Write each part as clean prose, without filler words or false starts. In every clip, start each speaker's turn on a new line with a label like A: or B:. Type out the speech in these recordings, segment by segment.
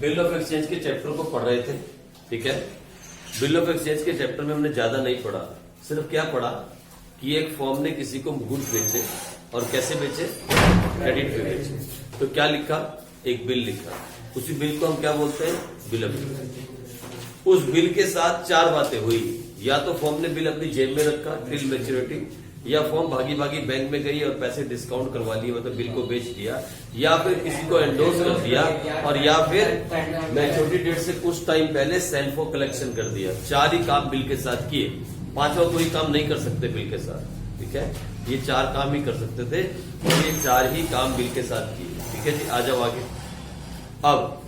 A: Bill of exchange के chapter को पढ़ रहे थे, ठीक है। बिल ऑफ एक्सचेंज के चैप्टर में हमने ज्यादा नहीं पढ़ा, सिर्फ क्या पढ़ा कि एक फर्म ने किसी को गुड्स बेचे और कैसे बेचे, क्रेडिट पे बेचे। तो क्या लिखा, एक बिल लिखा, उसी बिल को हम क्या बोलते हैं, बिल ऑफ एक्सचेंज। उस बिल के साथ चार बातें हुई, या तो फर्म ने बिल अपनी जेब में रखा टिल मैच्योरिटी, या फर्म भागी भागी बैंक में गई और पैसे डिस्काउंट करवा लिए, मतलब बिल को बेच दिया, या फिर किसी को एंडोर्स कर दिया, और या फिर मैच्योरिटी डेट से कुछ टाइम पहले सेल्फो कलेक्शन कर दिया। चार ही काम बिल के साथ किए, पांचवा कोई काम नहीं कर सकते बिल के साथ, ठीक है। ये चार काम ही कर सकते थे और ये चार ही काम बिल के साथ किए, ठीक है जी। आ जाओ आगे। अब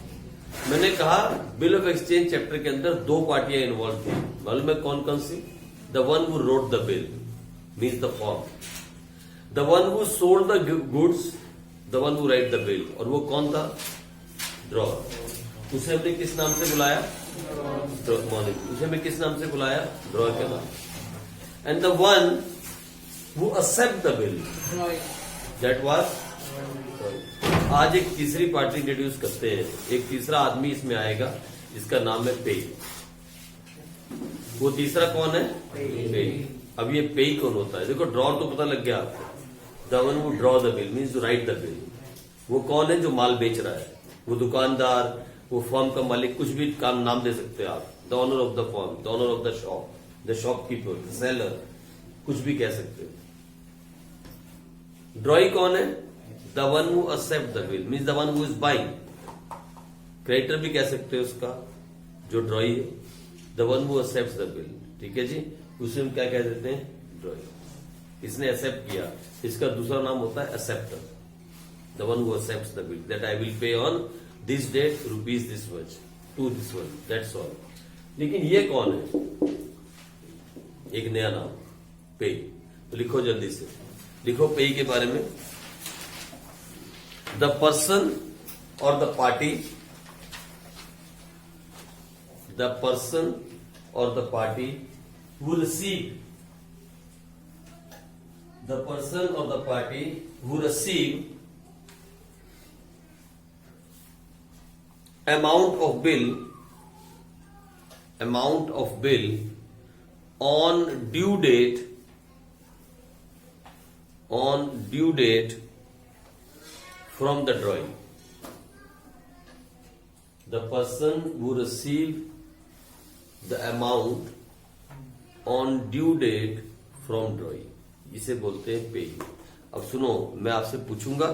A: मैंने कहा बिल ऑफ एक्सचेंज चैप्टर के अंदर दो पार्टियां इन्वॉल्व थी, मालूम है कौन कौन सी? The one who wrote the bill means the form, the one who sold the goods, the one who write the bill, और वो कौन था? ड्रॉअर। उसे हमने किस नाम से बुलाया? उसे हमने किस नाम से बुलाया? ड्रॉअर के नाम। And the one who accept the bill, that was, आज एक तीसरी पार्टी इंट्रोड्यूस करते हैं, एक तीसरा आदमी इसमें आएगा जिसका नाम है पे। वो तीसरा कौन है? पे। अब ये पे कौन होता है? देखो ड्रॉ तो पता लग गया आपको, the one who draw the bill means to write the bill. वो कौन है? जो माल बेच रहा है, वो दुकानदार, वो फर्म का मालिक, कुछ भी काम नाम दे सकते हैं आप। The owner of the firm, the owner of the shop, the shopkeeper, the seller, कुछ भी कह सकते हो। ड्रॉई कौन है? The one who accept the bill means the one who is buying. Creditor भी कह सकते हो उसका, जो ड्रॉई है, the one who accept the bill, ठीक है जी। उसे हम क्या कह देते हैं? ड्रॉइंग। इसने एक्सेप्ट किया, इसका दूसरा नाम होता है acceptor, the one who accepts the bill, that I will pay on this date rupees this much to this one, that's all. लेकिन ये कौन है? एक नया नाम, पे। तो लिखो जल्दी से, लिखो पे के बारे में। द पर्सन और द पार्टी, द पर्सन और the party who receive, the person or the party who receive amount of bill on due date from the drawing. The person who receive the amount on due date from drawing, इसे बोलते हैं पे। अब सुनो, मैं आपसे पूछूंगा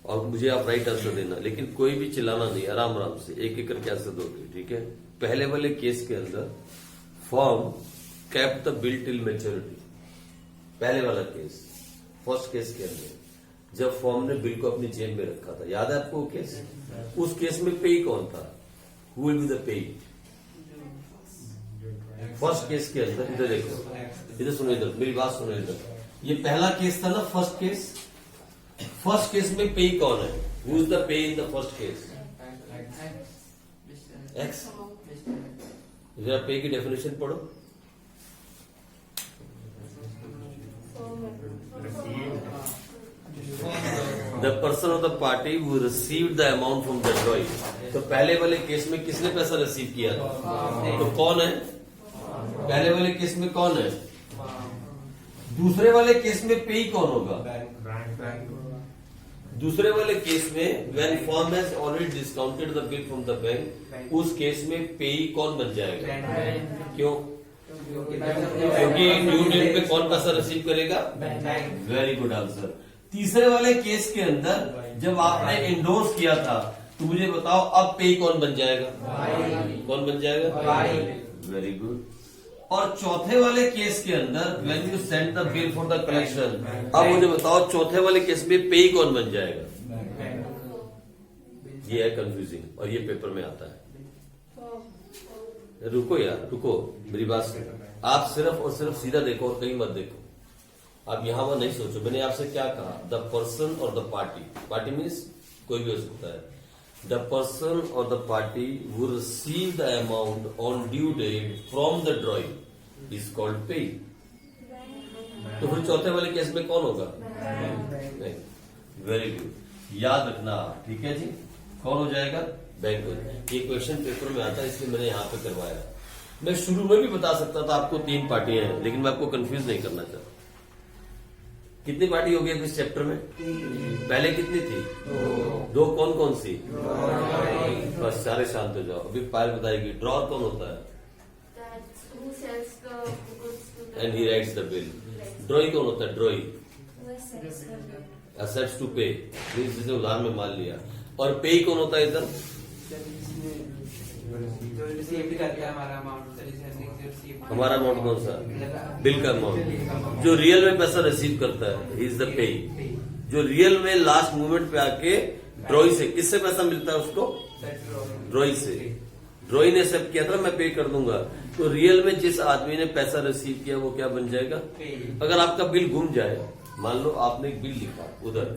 A: और मुझे आप राइट आंसर देना, लेकिन कोई भी चिल्लाना नहीं, आराम आराम से एक एक करके आंसर दोगे, ठीक है। पहले वाले केस के अंदर firm kept the bill till maturity, पहले वाला केस, फर्स्ट केस के अंदर जब फर्म ने बिल को अपनी जेब में रखा था, याद है आपको केस? उस केस में पे कौन था? Who will be the pay? First case के अंदर, इधर देखो, इधर सुनो, इधर मेरी बात सुनो, इधर ये पहला केस था ना, फर्स्ट केस। फर्स्ट केस में पे कौन है? Who is the pay in the first case? X. जरा पे की डेफिनेशन पढ़ो। The person of the party who receive the amount from the drawing. तो पहले वाले केस में किसने पैसा रिसीव किया था? तो कौन है? पहले वाले केस में कौन है? दूसरे वाले केस में पे कौन होगा? दूसरे वाले केस में when firm has already discounted the bill from the bank, उस केस में पे कौन बन जाएगा? क्यों? क्योंकि ड्यू डेट पे कौन पैसा रिसीव करेगा? Very good answer. तीसरे वाले केस के अंदर जब आपने एंडोर्स किया था, तो मुझे बताओ अब पे कौन बन जाएगा? कौन बन जाएगा? Very good. और चौथे वाले केस के अंदर when you send the bill for the collection, अब मुझे बताओ चौथे वाले केस में पे कौन बन जाएगा? ये है कंफ्यूजिंग और ये पेपर में आता है। रुको यार, रुको, मेरी बात सुनो। आप सिर्फ और सिर्फ सीधा देखो और कहीं मत देखो। आप यहां वहां नहीं सोचो। मैंने आपसे क्या कहा? द पर्सन और द पार्टी, पार्टी मीन्स कोई भी हो सकता है। The person or the party who receive the amount on due date from the drawing is called pay. तो फिर चौथे वाले केस में कौन होगा? नहीं। वेरी गुड, याद रखना, ठीक है जी। कौन हो जाएगा? बैंक में। ये क्वेश्चन पेपर में आता है इसलिए मैंने यहाँ पे करवाया। मैं शुरू में भी बता सकता था आपको 3 पार्टियां हैं, लेकिन मैं आपको कंफ्यूज नहीं करना चाहता। कितनी पार्टी हो गई इस चैप्टर में? पहले कितनी थी? 2 कौन कौन सी? बस सारे शांत हो जाओ। अभी पायल बताएगी ड्रॉर कौन होता है? And he rights the bill. ड्रॉई कौन होता है? ड्रॉई असेट्स टू पे, जिसे उधार में माल लिया। और पे कौन होता है इधर? हमारा अमाउंट कौन सा? बिल का अमाउंट। जो रियल में पैसा रिसीव करता है इज द पे। जो रियल में लास्ट मोमेंट पे आके ड्रॉई से, किससे पैसा मिलता है उसको? ड्रॉई से। ड्रॉई ने एक्सेप्ट किया था मैं पे कर दूंगा, तो रियल में जिस आदमी ने पैसा रिसीव किया वो क्या बन जाएगा? अगर आपका बिल गुम जाए, मान लो आपने एक बिल लिखा उधर,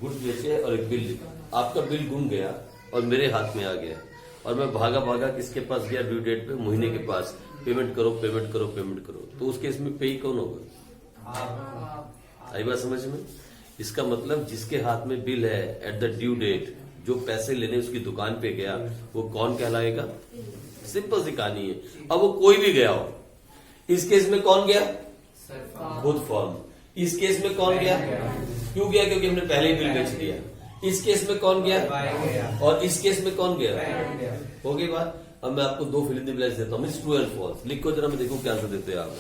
A: गुड्स बेचे और एक बिल लिखा, आपका बिल गुम गया और मेरे हाथ में आ गया और मैं भागा भागा किसके पास गया? ड्यू डेट पे मोहिनी के पास, पेमेंट करो पेमेंट करो पेमेंट करो। तो उस केस में पे कौन होगा? आई बात समझ में? इसका मतलब जिसके हाथ में बिल है एट द ड्यू डेट, जो पैसे लेने उसकी दुकान पे गया, वो कौन कहलाएगा? सिंपल सी कहानी है। अब वो कोई भी गया हो, इस केस में कौन गया? खुद फर्म। इस केस में कौन गया? क्यों गया? क्योंकि हमने पहले ही बिल बेच दिया। इस केस में कौन गया? और इस केस में कौन गया? हो गई बात। अब मैं आपको 2 फिल इन द ब्लैंक्स देता हूँ, ट्रू एंड फॉल्स। लिखो जरा, मैं देखूं क्या आंसर देते हैं आप।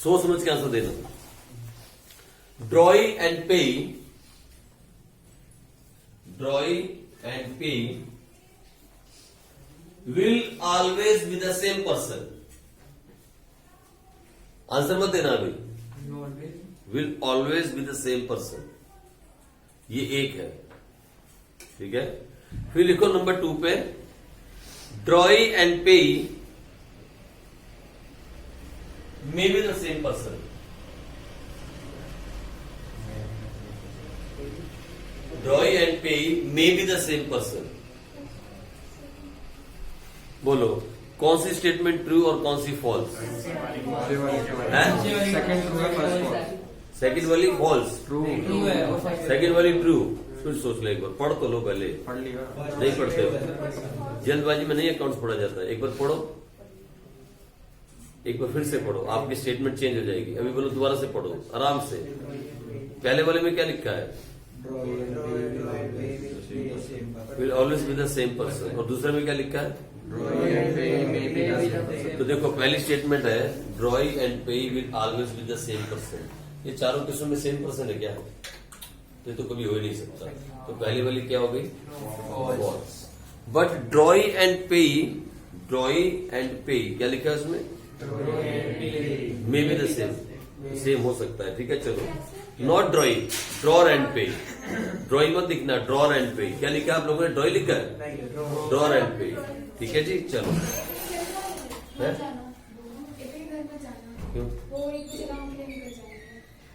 A: सोच समझ के आंसर देना। ड्रॉई एंड पे, drawee and payee will always be the same person. Answer मत देना अभी। Will always be the same person, ये एक है, ठीक है। फिर लिखो नंबर 2 पे, drawee and payee may be the same person. Drawee and payee may be the same person. बोलो कौन सी स्टेटमेंट ट्रू और कौन सी फॉल्स? सेकंड वाली फॉल्स, सेकंड वाली ट्रू। फिर सोच लो एक बार, पढ़ तो लो पहले। नहीं पढ़ते हो, जल्दबाजी में नहीं अकाउंट्स पढ़ा जाता है। एक बार पढ़ो, एक बार फिर से पढ़ो, आपकी स्टेटमेंट चेंज हो जाएगी। अभी बोलो दोबारा से पढ़ो आराम से। पहले वाले में क्या लिखा है? Will always be the same person. और दूसरे में क्या लिखा है? तो देखो पहली स्टेटमेंट है ड्रॉई and payee will always be the same person. ये चारों केसों में सेम पर्सन है क्या? तो कभी हो ही नहीं सकता। तो पहली वाली क्या हो गई? फॉल्स। बट ड्रॉई एंड पे, ड्रॉई एंड पे क्या लिखा है उसमें? मे बी द सेम, सेम हो सकता है, ठीक है। चलो नॉट ड्रॉई, ड्रॉर एंड पे। ड्रॉई मत लिखना, ड्रॉर एंड पे। क्या लिखा है आप लोगों ने? ड्रॉई लिखा है, ड्रॉर एंड पे, ठीक है जी। चलो है? क्यों?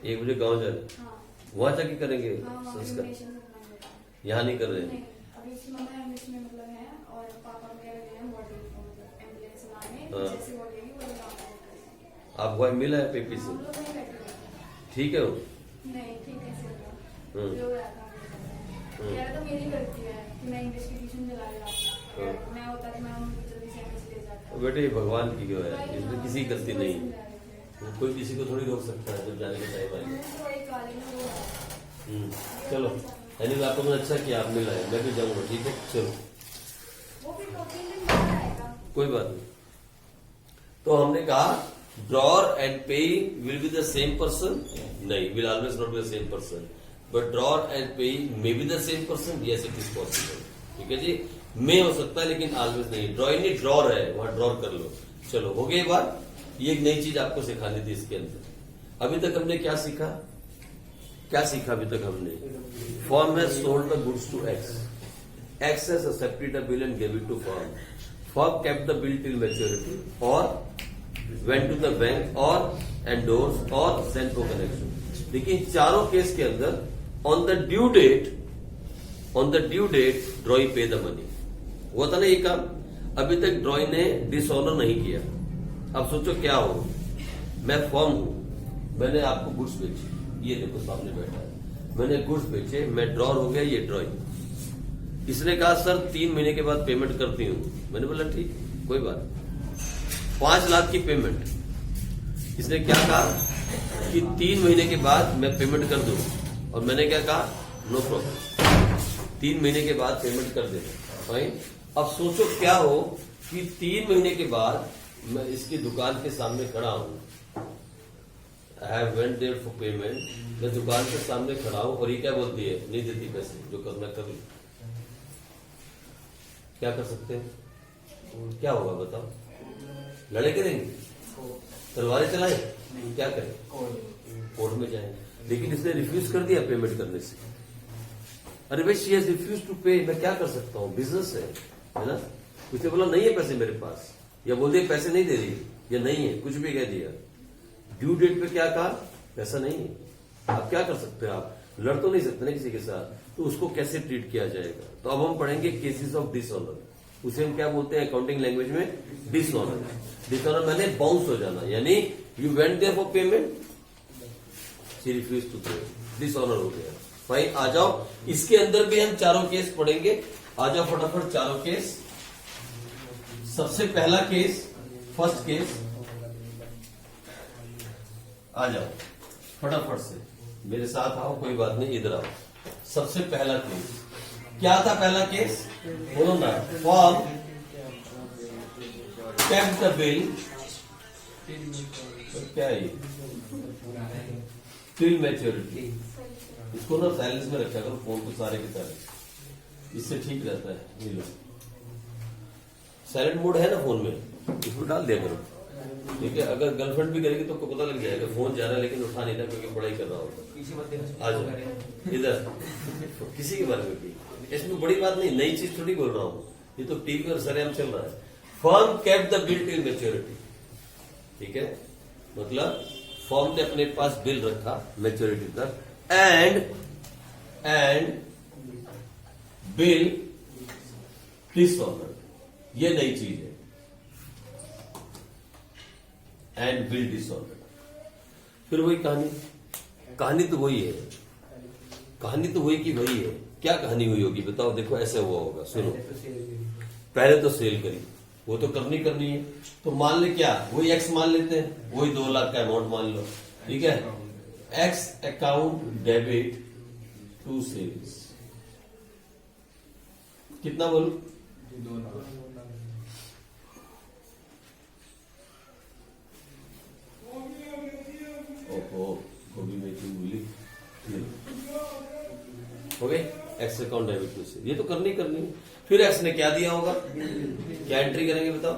A: 1 बजे गाँव जा रहे, वहां जाके करेंगे संस्कार, यहाँ नहीं कर रहे। आप वही मिला है पेपी से, ठीक है वो?
B: नहीं, ठीक है। तो मेरी गलती है कि मैं इंग्लिश की ट्यूशन चला रहा। मैं होता कि मैं जल्दी से ले जाता।
A: बेटे भगवान की क्यों है, इसमें किसी की गलती नहीं। कोई किसी को थोड़ी रोक सकता है जब जाने के टाइम आएगा। चलो यानी आपको मैंने अच्छा किया, आप मिला है, मैं भी जाऊंगा, ठीक है। चलो कोई बात नहीं। तो हमने कहा drawer and payee will be the same person? नहीं, will always not be the same person. But drawer and payee may be the same person, yes it is possible, ठीक है जी। मे हो सकता है लेकिन ऑलवेज नहीं। ड्रॉ नहीं, ड्रॉर है, वहां ड्रॉर कर लो। चलो हो गई बात। ये एक नई चीज आपको सिखानी थी इसके अंदर। अभी तक हमने क्या सीखा? क्या सीखा अभी तक हमने? Firm has sold the goods to X, X has accepted the bill and give it to firm, firm kept the bill till maturity और वेंट टू द बैंक और एंडोर्स और सेंड फॉर कलेक्शन। देखिए चारों case के अंदर on the due date, on the due date drawee pay the money. हुआ था ना ये काम? अभी तक ड्रॉई ने डिसऑनर नहीं किया। अब सोचो क्या हो, मैं फर्म हूं, मैंने आपको गुड्स बेचे, ये देखो सामने बैठा है, मैंने गुड्स बेचे, मैं ड्रॉर हो गया, ये ड्रॉई। इसने कहा सर 3 महीने के बाद पेमेंट करती हूँ। मैंने बोला ठीक, कोई बात नहीं। 5 लाख की पेमेंट, इसने क्या कहा कि 3 महीने के बाद मैं पेमेंट कर दूं, और मैंने क्या कहा नो प्रॉब्लम, 3 महीने के बाद पेमेंट कर दे। फाइन। अब सोचो क्या हो कि 3 महीने के बाद मैं इसकी दुकान के सामने खड़ा हूं, I have went there for payment, मैं दुकान के सामने खड़ा हूं और ये क्या बोलती है नहीं देती पैसे, जो करना कर लो। क्या कर सकते हैं? क्या होगा बताओ? लड़ाई करेंगे, तलवारें चलाएं, क्या करें? कोर्ट में जाएंगे। लेकिन इसने रिफ्यूज कर दिया पेमेंट करने से। अरे भाई शी हैज रिफ्यूज टू पे, मैं क्या कर सकता हूँ? बिजनेस है ना। उसने बोला नहीं है पैसे मेरे पास, या बोल दिया पैसे नहीं दे रही, या नहीं है, कुछ भी कह दिया। ड्यू डेट पे क्या कहा? पैसा नहीं है। आप क्या कर सकते हैं? आप लड़ तो नहीं सकते ना किसी के साथ, तो उसको कैसे ट्रीट किया जाएगा? तो अब हम पढ़ेंगे केसेस ऑफ डिसऑनर। उसे हम क्या बोलते हैं अकाउंटिंग लैंग्वेज में? डिसऑनर। डिसऑनर मैंने बाउंस हो जाना, यानी you went there for payment, she refuse to pay, dishonour हो गया। भाई आ जाओ, इसके अंदर भी हम चारों केस पढ़ेंगे। आ जाओ फटाफट चारों केस। सबसे पहला केस, फर्स्ट केस, आ जाओ फटाफट से, मेरे साथ आओ, कोई बात नहीं, इधर आओ। सबसे पहला केस क्या था? पहला केस बोलो ना, फॉर्म kept द बिल, क्या है टिल मैच्योरिटी। इसको ना साइलेंस में रखा करो, फोन को सारे के सारे, इससे ठीक रहता है। ये लो, साइलेंट मोड है ना फोन में, इसको डाल दिया करो, ठीक है। अगर गर्लफ्रेंड भी करेगी तो पता लग जाएगा फोन जा रहा है लेकिन उठा नहीं था क्योंकि पढ़ाई कर रहा होगा। आ जाओ इधर, किसी के बारे में भी इसमें बड़ी बात नहीं, नई चीज थोड़ी बोल रहा हूँ, ये तो टीवी पर सरेआम चल रहा है। Firm kept the bill till maturity, ठीक है, मतलब फर्म ने अपने पास बिल रखा मैच्योरिटी तक, एंड बिल डिसऑनर्ड, ये नई चीज है, एंड बिल डिसऑनर्ड। फिर वही कहानी तो वही है, कहानी तो वही की वही है। क्या कहानी हुई होगी बताओ? देखो ऐसे हुआ होगा, सुनो। पहले तो सेल करी, वो तो करनी है, तो मान ले क्या, वही एक्स मान लेते हैं, वही 2 लाख का अमाउंट मान लो, ठीक है। X account debit to sales, कितना बोलू?
C: 2 लाख।
A: ओहो, गोभी मेकिंग भूली हो गई। X account debit to sales, ये तो करनी है। फिर एक्स ने क्या दिया होगा? क्या एंट्री करेंगे बताओ?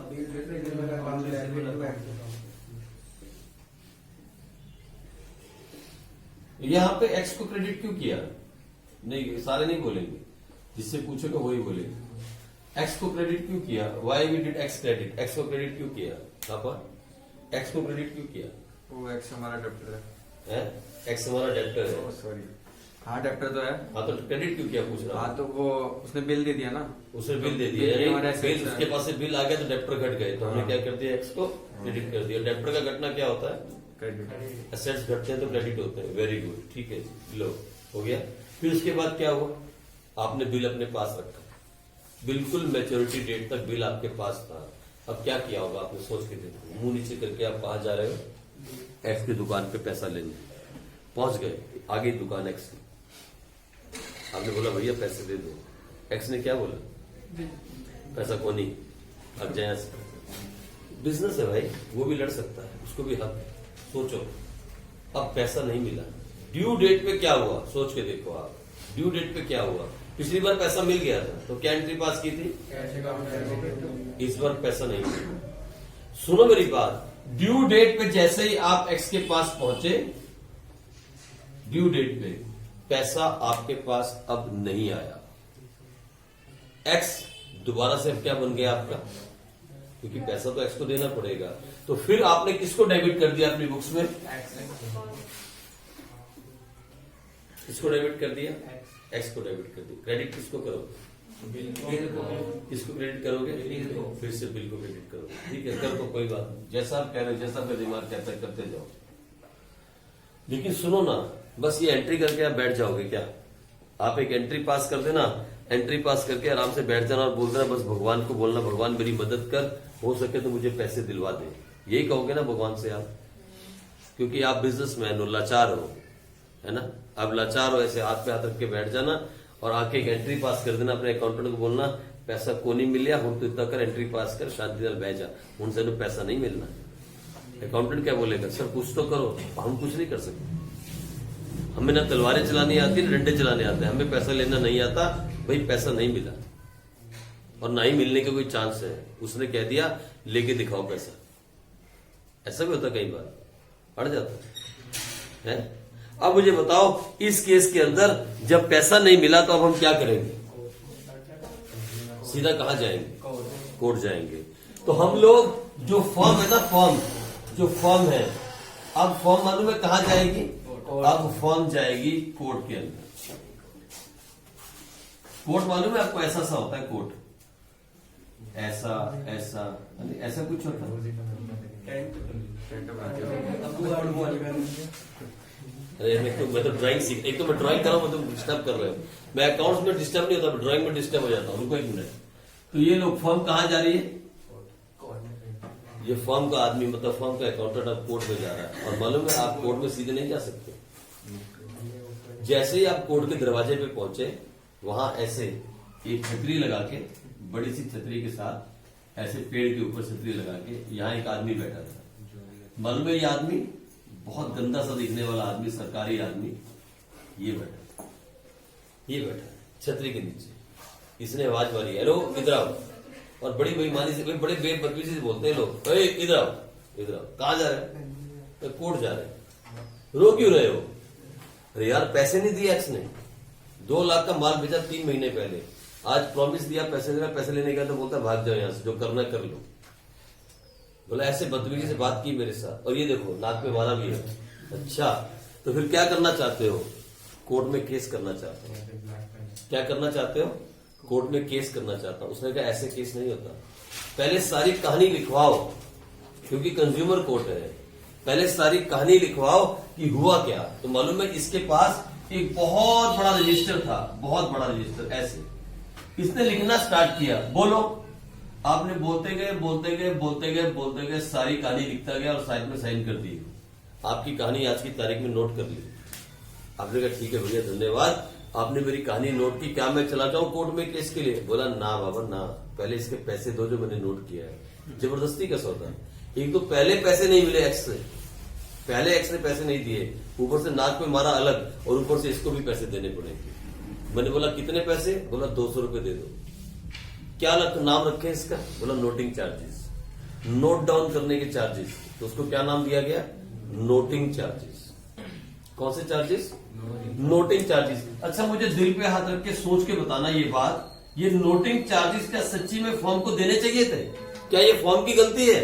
A: यहां पे एक्स को क्रेडिट क्यों किया? नहीं, सारे नहीं बोलेंगे, जिससे पूछोगे वही बोलेंगे। एक्स को क्रेडिट क्यों किया? Why we did X credit, X को क्रेडिट क्यों किया? पापा एक्स को क्रेडिट क्यों किया?
C: वो एक्स हमारा डेप्टर है।
A: एक्स हमारा डेप्टर है।
C: सॉरी, हाँ डेप्टर तो है।
A: हाँ तो क्रेडिट क्यों किया पूछ रहा?
C: हाँ तो वो उसने बिल दे दिया ना,
A: उसने बिल दे दिया, यानी बिल उसके पास से बिल आ गया तो डेप्टर घट गए, तो हमने क्या कर दिया? एक्स को क्रेडिट कर दिया। डेप्टर का घटना क्या होता है?
C: क्रेडिट।
A: एसेट्स घटते हैं तो क्रेडिट होते हैं। वेरी गुड, ठीक है, लो हो गया। फिर उसके बाद क्या हुआ? आपने बिल अपने पास रखा, बिल्कुल मैच्योरिटी डेट तक बिल आपके पास था। अब क्या किया होगा आपने? सोच के देखो, मुंह नीचे करके आप कहा जा रहे हो? एक्स की दुकान पे पैसा लेने पहुंच गए, आगे दुकान एक्स की, आपने बोला भैया पैसे दे दो। एक्स ने क्या बोला? पैसा कौन नहीं, अब जाए। बिजनेस है भाई, वो भी लड़ सकता है, उसको भी हक है। सोचो, अब पैसा नहीं मिला, ड्यू डेट पे क्या हुआ? सोच के देखो आप, ड्यू डेट पे क्या हुआ? पिछली बार पैसा मिल गया था तो क्या एंट्री पास की थी? इस बार पैसा नहीं मिला। सुनो मेरी बात, ड्यू डेट पे जैसे ही आप एक्स के पास पहुंचे, ड्यू डेट पे पैसा आपके पास अब नहीं आया। एक्स दोबारा से क्या बन गया आपका? क्योंकि पैसा तो एक्स को देना पड़ेगा, तो फिर आपने किसको डेबिट कर दिया अपनी बुक्स में? किसको डेबिट कर दिया? एक्स को डेबिट कर दिया। क्रेडिट किसको करोगे? किसको क्रेडिट करोगे? फिर से बिल को क्रेडिट करोगे, ठीक है। कर तो कोई बात नहीं, जैसा आप कह रहे हो, जैसा आपका दिमाग कहता है करते जाओ। लेकिन सुनो ना, बस ये एंट्री करके आप बैठ जाओगे क्या? आप एक एंट्री पास कर देना, एंट्री पास करके आराम से बैठ जाना और बोल देना बस भगवान को बोलना, भगवान मेरी मदद कर, हो सके तो मुझे पैसे दिलवा दे। यही कहोगे ना भगवान से आप, क्योंकि आप बिजनेसमैन हो, लाचार हो, है ना। आप लाचार हो, ऐसे हाथ पे हाथ रख के बैठ जाना और आके एक एंट्री पास कर देना, अपने अकाउंटेंट को बोलना पैसा को नहीं मिलिया, हम तो इतना कर एंट्री पास कर, शांति नाल बह जा, उनसे तो पैसा नहीं मिलना। अकाउंटेंट क्या बोलेगा, सर कुछ तो करो, हम कुछ नहीं कर सकते, हमें ना तलवारें चलानी आती ना डंडे चलाने आते हैं, हमें पैसा लेना नहीं आता, भाई पैसा नहीं मिला और ना ही मिलने का कोई चांस है, उसने कह दिया लेके दिखाओ पैसा। ऐसा भी होता, कई बार अड़ जाता है। अब मुझे बताओ इस केस के अंदर जब पैसा नहीं मिला तो अब हम क्या करेंगे, सीधा कहां जाएंगे, कोर्ट जाएंगे। तो हम लोग जो फॉर्म है ना, फॉर्म जो फॉर्म है, अब फॉर्म मालूम है कहां जाएगी, अब फॉर्म जाएगी कोर्ट के अंदर। कोर्ट मालूम है आपको, ऐसा सा होता है कोर्ट, ऐसा ऐसा ऐसा कुछ होता है। अरे मैं तो ड्राइंग सीख, एक तो मैं ड्राइंग कर रहा हूं, मतलब डिस्टर्ब कर रहे हो। मैं अकाउंट्स में डिस्टर्ब नहीं होता, ड्राइंग में डिस्टर्ब हो जाता हूं। रुको एक मिनट। तो ये लोग फॉर्म कहां जा रही है, ये फॉर्म का आदमी मतलब फॉर्म का अकाउंटेंट अब कोर्ट में जा रहा है। और मालूम है आप कोर्ट में सीधे नहीं जा सकते, जैसे ही आप कोर्ट के दरवाजे पे पहुंचे वहां ऐसे एक छतरी लगा के, बड़ी सी छतरी के साथ ऐसे पेड़ के ऊपर छतरी लगा के यहाँ एक आदमी बैठा था। मालूम है ये आदमी बहुत गंदा सा दिखने वाला आदमी, सरकारी आदमी, ये बैठा, ये बैठा छतरी के नीचे। इसने आवाज मारी, हेलो इधर आओ, और बड़ी बेईमानी से, बड़े बेबदतमीजी से बोलते हैं लोग, इधर आओ, इधर आओ। कहां जा रहे हैं, तो कोर्ट जा रहे हैं। रो क्यों रहे हो, अरे यार पैसे नहीं दिए एक्स ने, 2 लाख का माल बेचा 3 महीने पहले, आज प्रॉमिस दिया पैसे देना, पैसे लेने गया तो बोलता भाग जाओ यहां से, जो करना कर लो। बोला ऐसे बदतमीजी से बात की मेरे साथ, और ये देखो नाक पे मारा भी है। अच्छा तो फिर क्या करना चाहते हो, कोर्ट में केस करना चाहते हो, क्या करना चाहते हो, कोर्ट में केस करना चाहता हूं। उसने कहा ऐसे केस नहीं होता, पहले सारी कहानी लिखवाओ, क्योंकि कंज्यूमर कोर्ट है, पहले सारी कहानी लिखवाओ कि हुआ क्या। तो मालूम है इसके पास एक बहुत बड़ा रजिस्टर था, बहुत बड़ा रजिस्टर, ऐसे इसने लिखना स्टार्ट किया, बोलो, आपने बोलते गए बोलते गए बोलते गए बोलते गए, सारी कहानी लिखता गया और साइड में साइन कर दी, आपकी कहानी आज की तारीख में नोट कर ली। आपने कहा ठीक है भैया धन्यवाद, आपने मेरी कहानी नोट की, क्या मैं चला जाऊं कोर्ट में केस के लिए। बोला ना बाबा ना, पहले इसके पैसे दो जो मैंने नोट किया है। जबरदस्ती का सौदा, एक तो पहले पैसे नहीं मिले एक्स से, पहले एक्स ने पैसे नहीं दिए, ऊपर से नाक पे मारा अलग, और ऊपर से इसको भी पैसे देने पड़ेंगे। मैंने बोला कितने पैसे, बोला 200 रुपए दे दो। क्या नाम रखे इसका, बोला नोटिंग चार्जेस, नोट डाउन करने के चार्जेस। तो उसको क्या नाम दिया गया, नोटिंग चार्जेस। कौन से चार्जेस, नोटिंग चार्जेस। अच्छा मुझे दिल पे हाथ रख के सोच के बताना ये बात, ये नोटिंग चार्जेस क्या सच्ची में फॉर्म को देने चाहिए थे, क्या ये फॉर्म की गलती है,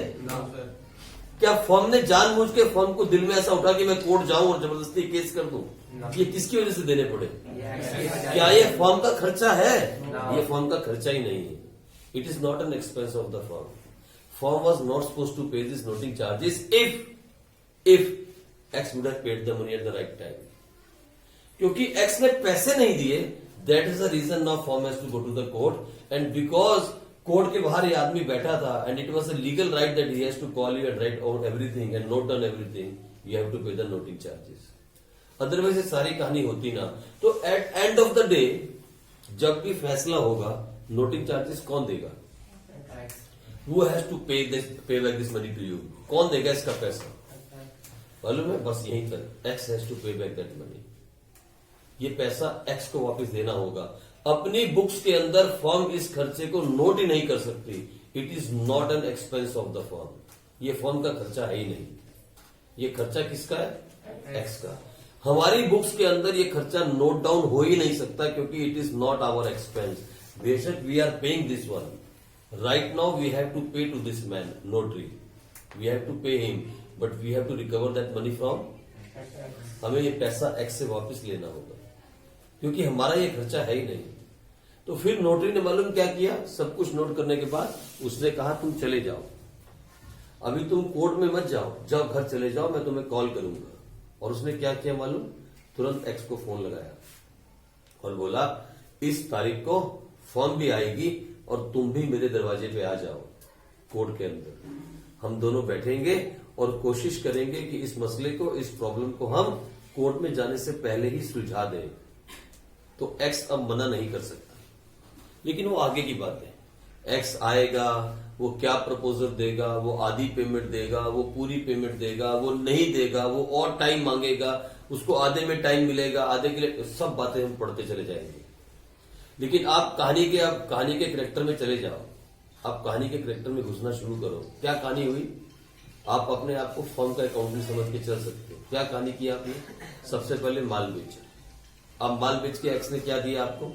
A: क्या फॉर्म ने जानबूझ के फॉर्म को दिल में ऐसा उठा कि मैं कोर्ट जाऊं और जबरदस्ती केस कर दूं, ये किसकी वजह से देने पड़े, क्या ये फॉर्म का खर्चा है, ये फॉर्म का खर्चा ही नहीं है, it is not an expense of the form. Form was not suppose to pay this noting charges if X would have paid the money at the right time. क्योंकि एक्स ने पैसे नहीं दिए, that is the reason now form has to go to the court, and because court के बाहर ये आदमी बैठा था, and it was a legal right that he has to call you and write out everything and note down everything, you have to pay the noting charges. Otherwise ये सारी कहानी होती ना। तो at end of the day जब भी फैसला होगा, नोटिंग चार्जेस कौन देगा, who has to pay back this money to you, कौन देगा इसका पैसा, मालूम है, बस यहीं तक, X has to pay back that money. ये पैसा एक्स को वापस देना होगा। अपनी बुक्स के अंदर फॉर्म इस खर्चे को नोट ही नहीं कर सकती, it is not an expense of the form, ये फॉर्म का खर्चा है ही नहीं, ये खर्चा किसका है, एक्स का। हमारी बुक्स के अंदर ये खर्चा नोट डाउन हो ही नहीं सकता, क्योंकि it is not our expense. बेशक we are paying this one, right now we have to pay to this man notary, we have to pay him, but we have to recover that money from, हमें ये पैसा x से वापस लेना होगा, क्योंकि हमारा ये खर्चा है ही नहीं। तो फिर नोटरी ने मालूम क्या किया, सब कुछ नोट करने के बाद उसने कहा तुम चले जाओ, अभी तुम कोर्ट में मत जाओ, जाओ घर चले जाओ, मैं तुम्हें कॉल करूंगा। और उसने क्या किया मालूम, तुरंत एक्स को फोन लगाया और बोला इस तारीख को फॉर्म भी आएगी और तुम भी मेरे दरवाजे पे आ जाओ कोर्ट के अंदर। हम दोनों बैठेंगे और कोशिश करेंगे कि इस मसले को, इस प्रॉब्लम को हम कोर्ट में जाने से पहले ही सुलझा दें। तो एक्स अब मना नहीं कर सकता, लेकिन वो आगे की बात है। एक्स आएगा, वो क्या प्रपोजल देगा, वो आधी पेमेंट देगा, वो पूरी पेमेंट देगा, वो नहीं देगा, वो और टाइम मांगेगा, उसको आधे में टाइम मिलेगा, आधे के लिए, सब बातें हम पढ़ते चले जाएंगे। लेकिन आप कहानी के कैरेक्टर में चले जाओ, आप कहानी के कैरेक्टर में घुसना शुरू करो। क्या कहानी हुई? आप अपने आप को फर्म का अकाउंटेंट समझ के चल सकते हो। क्या कहानी की आपने? सबसे पहले माल बेचा। अब माल बेच के एक्स ने क्या दिया आपको?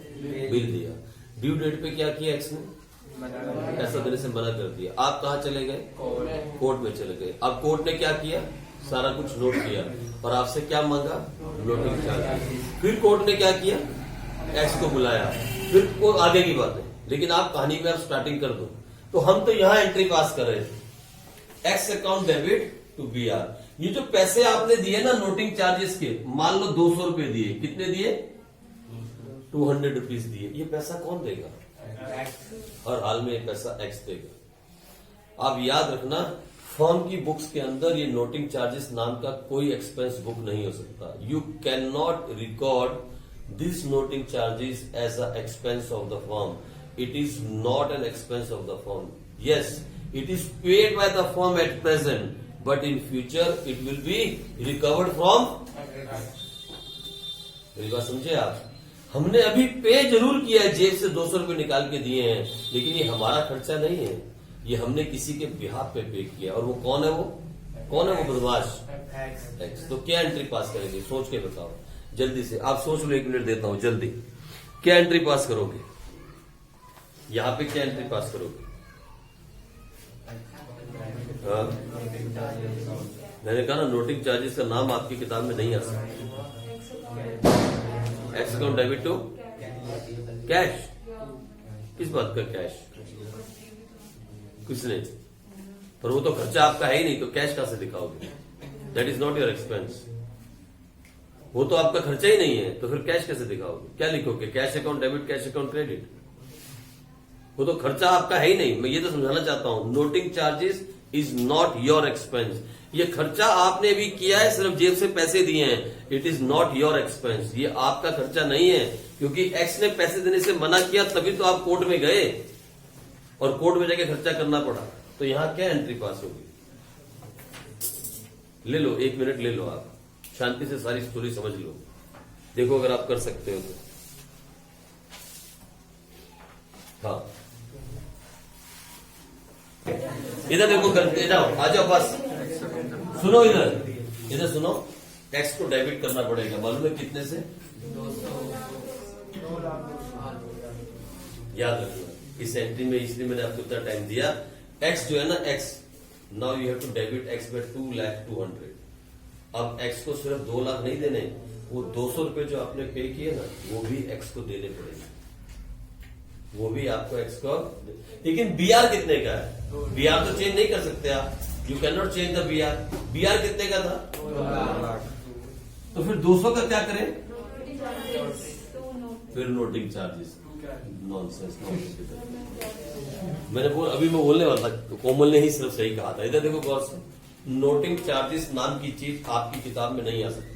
A: बिल दिया। ड्यू डेट पे क्या किया एक्स ने? पैसा देने से मना कर दिया। आप कहाँ चले गए? कोर्ट में चले गए। अब कोर्ट ने क्या किया? सारा कुछ नोट किया और आपसे क्या मांगा? Noting charge. फिर कोर्ट ने क्या किया? एक्स को बुलाया। फिर वो आगे की बात है, लेकिन आप कहानी में आप स्टार्टिंग कर दो। तो हम तो यहां एंट्री पास कर रहे थे, X account debit to B R. ये जो पैसे आपने दिए ना नोटिंग चार्जेस के, मान लो 200 रुपए दिए, कितने दिए? 200 रुपीज दिए। ये पैसा कौन देगा? और हाल में ये पैसा एक्स देगा। आप याद रखना, फर्म की बुक्स के अंदर ये नोटिंग चार्जेस नाम का कोई एक्सपेंस बुक नहीं हो सकता। You can not record this noting charges as a expense of the firm. It is not an expense of the firm. Yes, it is paid by the firm at present, but in future it will be recovered from। मेरी बात समझे आप? हमने अभी पे जरूर किया है, जेब से 200 रुपए निकाल के दिए हैं, लेकिन ये हमारा खर्चा नहीं है, ये हमने किसी के बिहाफ पे पे किया। और वो कौन है? वो बदमाश एक्स। तो क्या एंट्री पास करेंगे? सोच के बताओ जल्दी से। आप सोच लो, 1 मिनट देता हूं जल्दी। क्या एंट्री पास करोगे? यहां पे क्या एंट्री पास करोगे? मैंने कहा ना, नोटिंग चार्जेस का नाम आपकी किताब में नहीं आ सकता। X account debit to cash. किस बात का कैश? कुछ नहीं, पर वो तो खर्चा आपका है ही नहीं, तो कैश कहां से दिखाओगे? That is not your expense. वो तो आपका खर्चा ही नहीं है, तो फिर कैश कैसे दिखाओगे? क्या लिखोगे? Cash account debit, cash account credit. वो तो खर्चा आपका है ही नहीं। मैं ये तो समझाना चाहता हूं, noting charges is not your expense. ये खर्चा आपने भी किया है, सिर्फ जेब से पैसे दिए हैं। It is not your expense. ये आपका खर्चा नहीं है, क्योंकि एक्स ने पैसे देने से मना किया, तभी तो आप कोर्ट में गए और कोर्ट में जाके खर्चा करना पड़ा। तो यहां क्या एंट्री पास होगी? ले लो, 1 मिनट ले लो, आप शांति से सारी स्टोरी समझ लो। देखो अगर आप कर सकते हो तो। हाँ, इधर देखो, इधर आ जाओ, बस सुनो, इधर सुनो। एक्स को डेबिट करना पड़ेगा, मालूम है कितने से? याद रखना इस एंट्री में, इसलिए मैंने आपको इतना टाइम दिया। एक्स जो है ना, X, now you have to debit X by 2,02,000। अब एक्स को सिर्फ 2 लाख नहीं देने, वो 200 रुपए जो आपने पे किए ना, वो भी एक्स को देने पड़ेंगे। वो भी आपको एक्स को। लेकिन बीआर कितने का है? बीआर तो चेंज नहीं कर सकते आप। You can not change the BR. BR कितने का था? 2 लाख। तो फिर 200 का क्या करें? फिर नोटिंग चार्जेस। नॉनसेंस। मैंने अभी मैं बोलने वाला था, कोमल ने ही सिर्फ सही कहा था। इधर देखो गौर से, नोटिंग चार्जेस नाम की चीज आपकी किताब में नहीं आ सकती।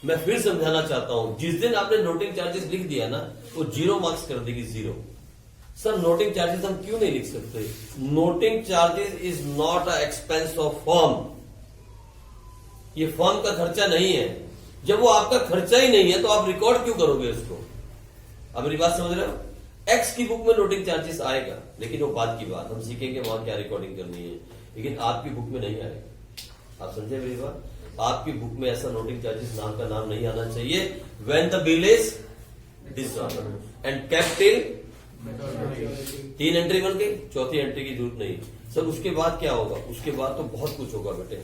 A: मैं फिर समझाना चाहता हूं, जिस दिन आपने नोटिंग चार्जेस लिख दिया ना, वो 0 मार्क्स कर देगी, 0। सर नोटिंग चार्जेस हम क्यों नहीं लिख सकते? Noting charges is not a expense of firm. ये फर्म का खर्चा नहीं है। जब वो आपका खर्चा ही नहीं है, तो आप रिकॉर्ड क्यों करोगे उसको? अब मेरी बात समझ रहे हो? एक्स की बुक में नोटिंग चार्जेस आएगा, लेकिन वो बाद की बात, हम सीखेंगे वहां क्या रिकॉर्डिंग करनी है, लेकिन आपकी बुक में नहीं आएगा। आप समझे मेरी बात? आपकी बुक में ऐसा नोटिंग चार्जेस नाम का नाम नहीं आना चाहिए। When the bill is disordered and kept till 3 entry बन गई, 4थी एंट्री की जरूरत नहीं। सर उसके बाद क्या होगा? उसके बाद तो बहुत कुछ होगा बेटे,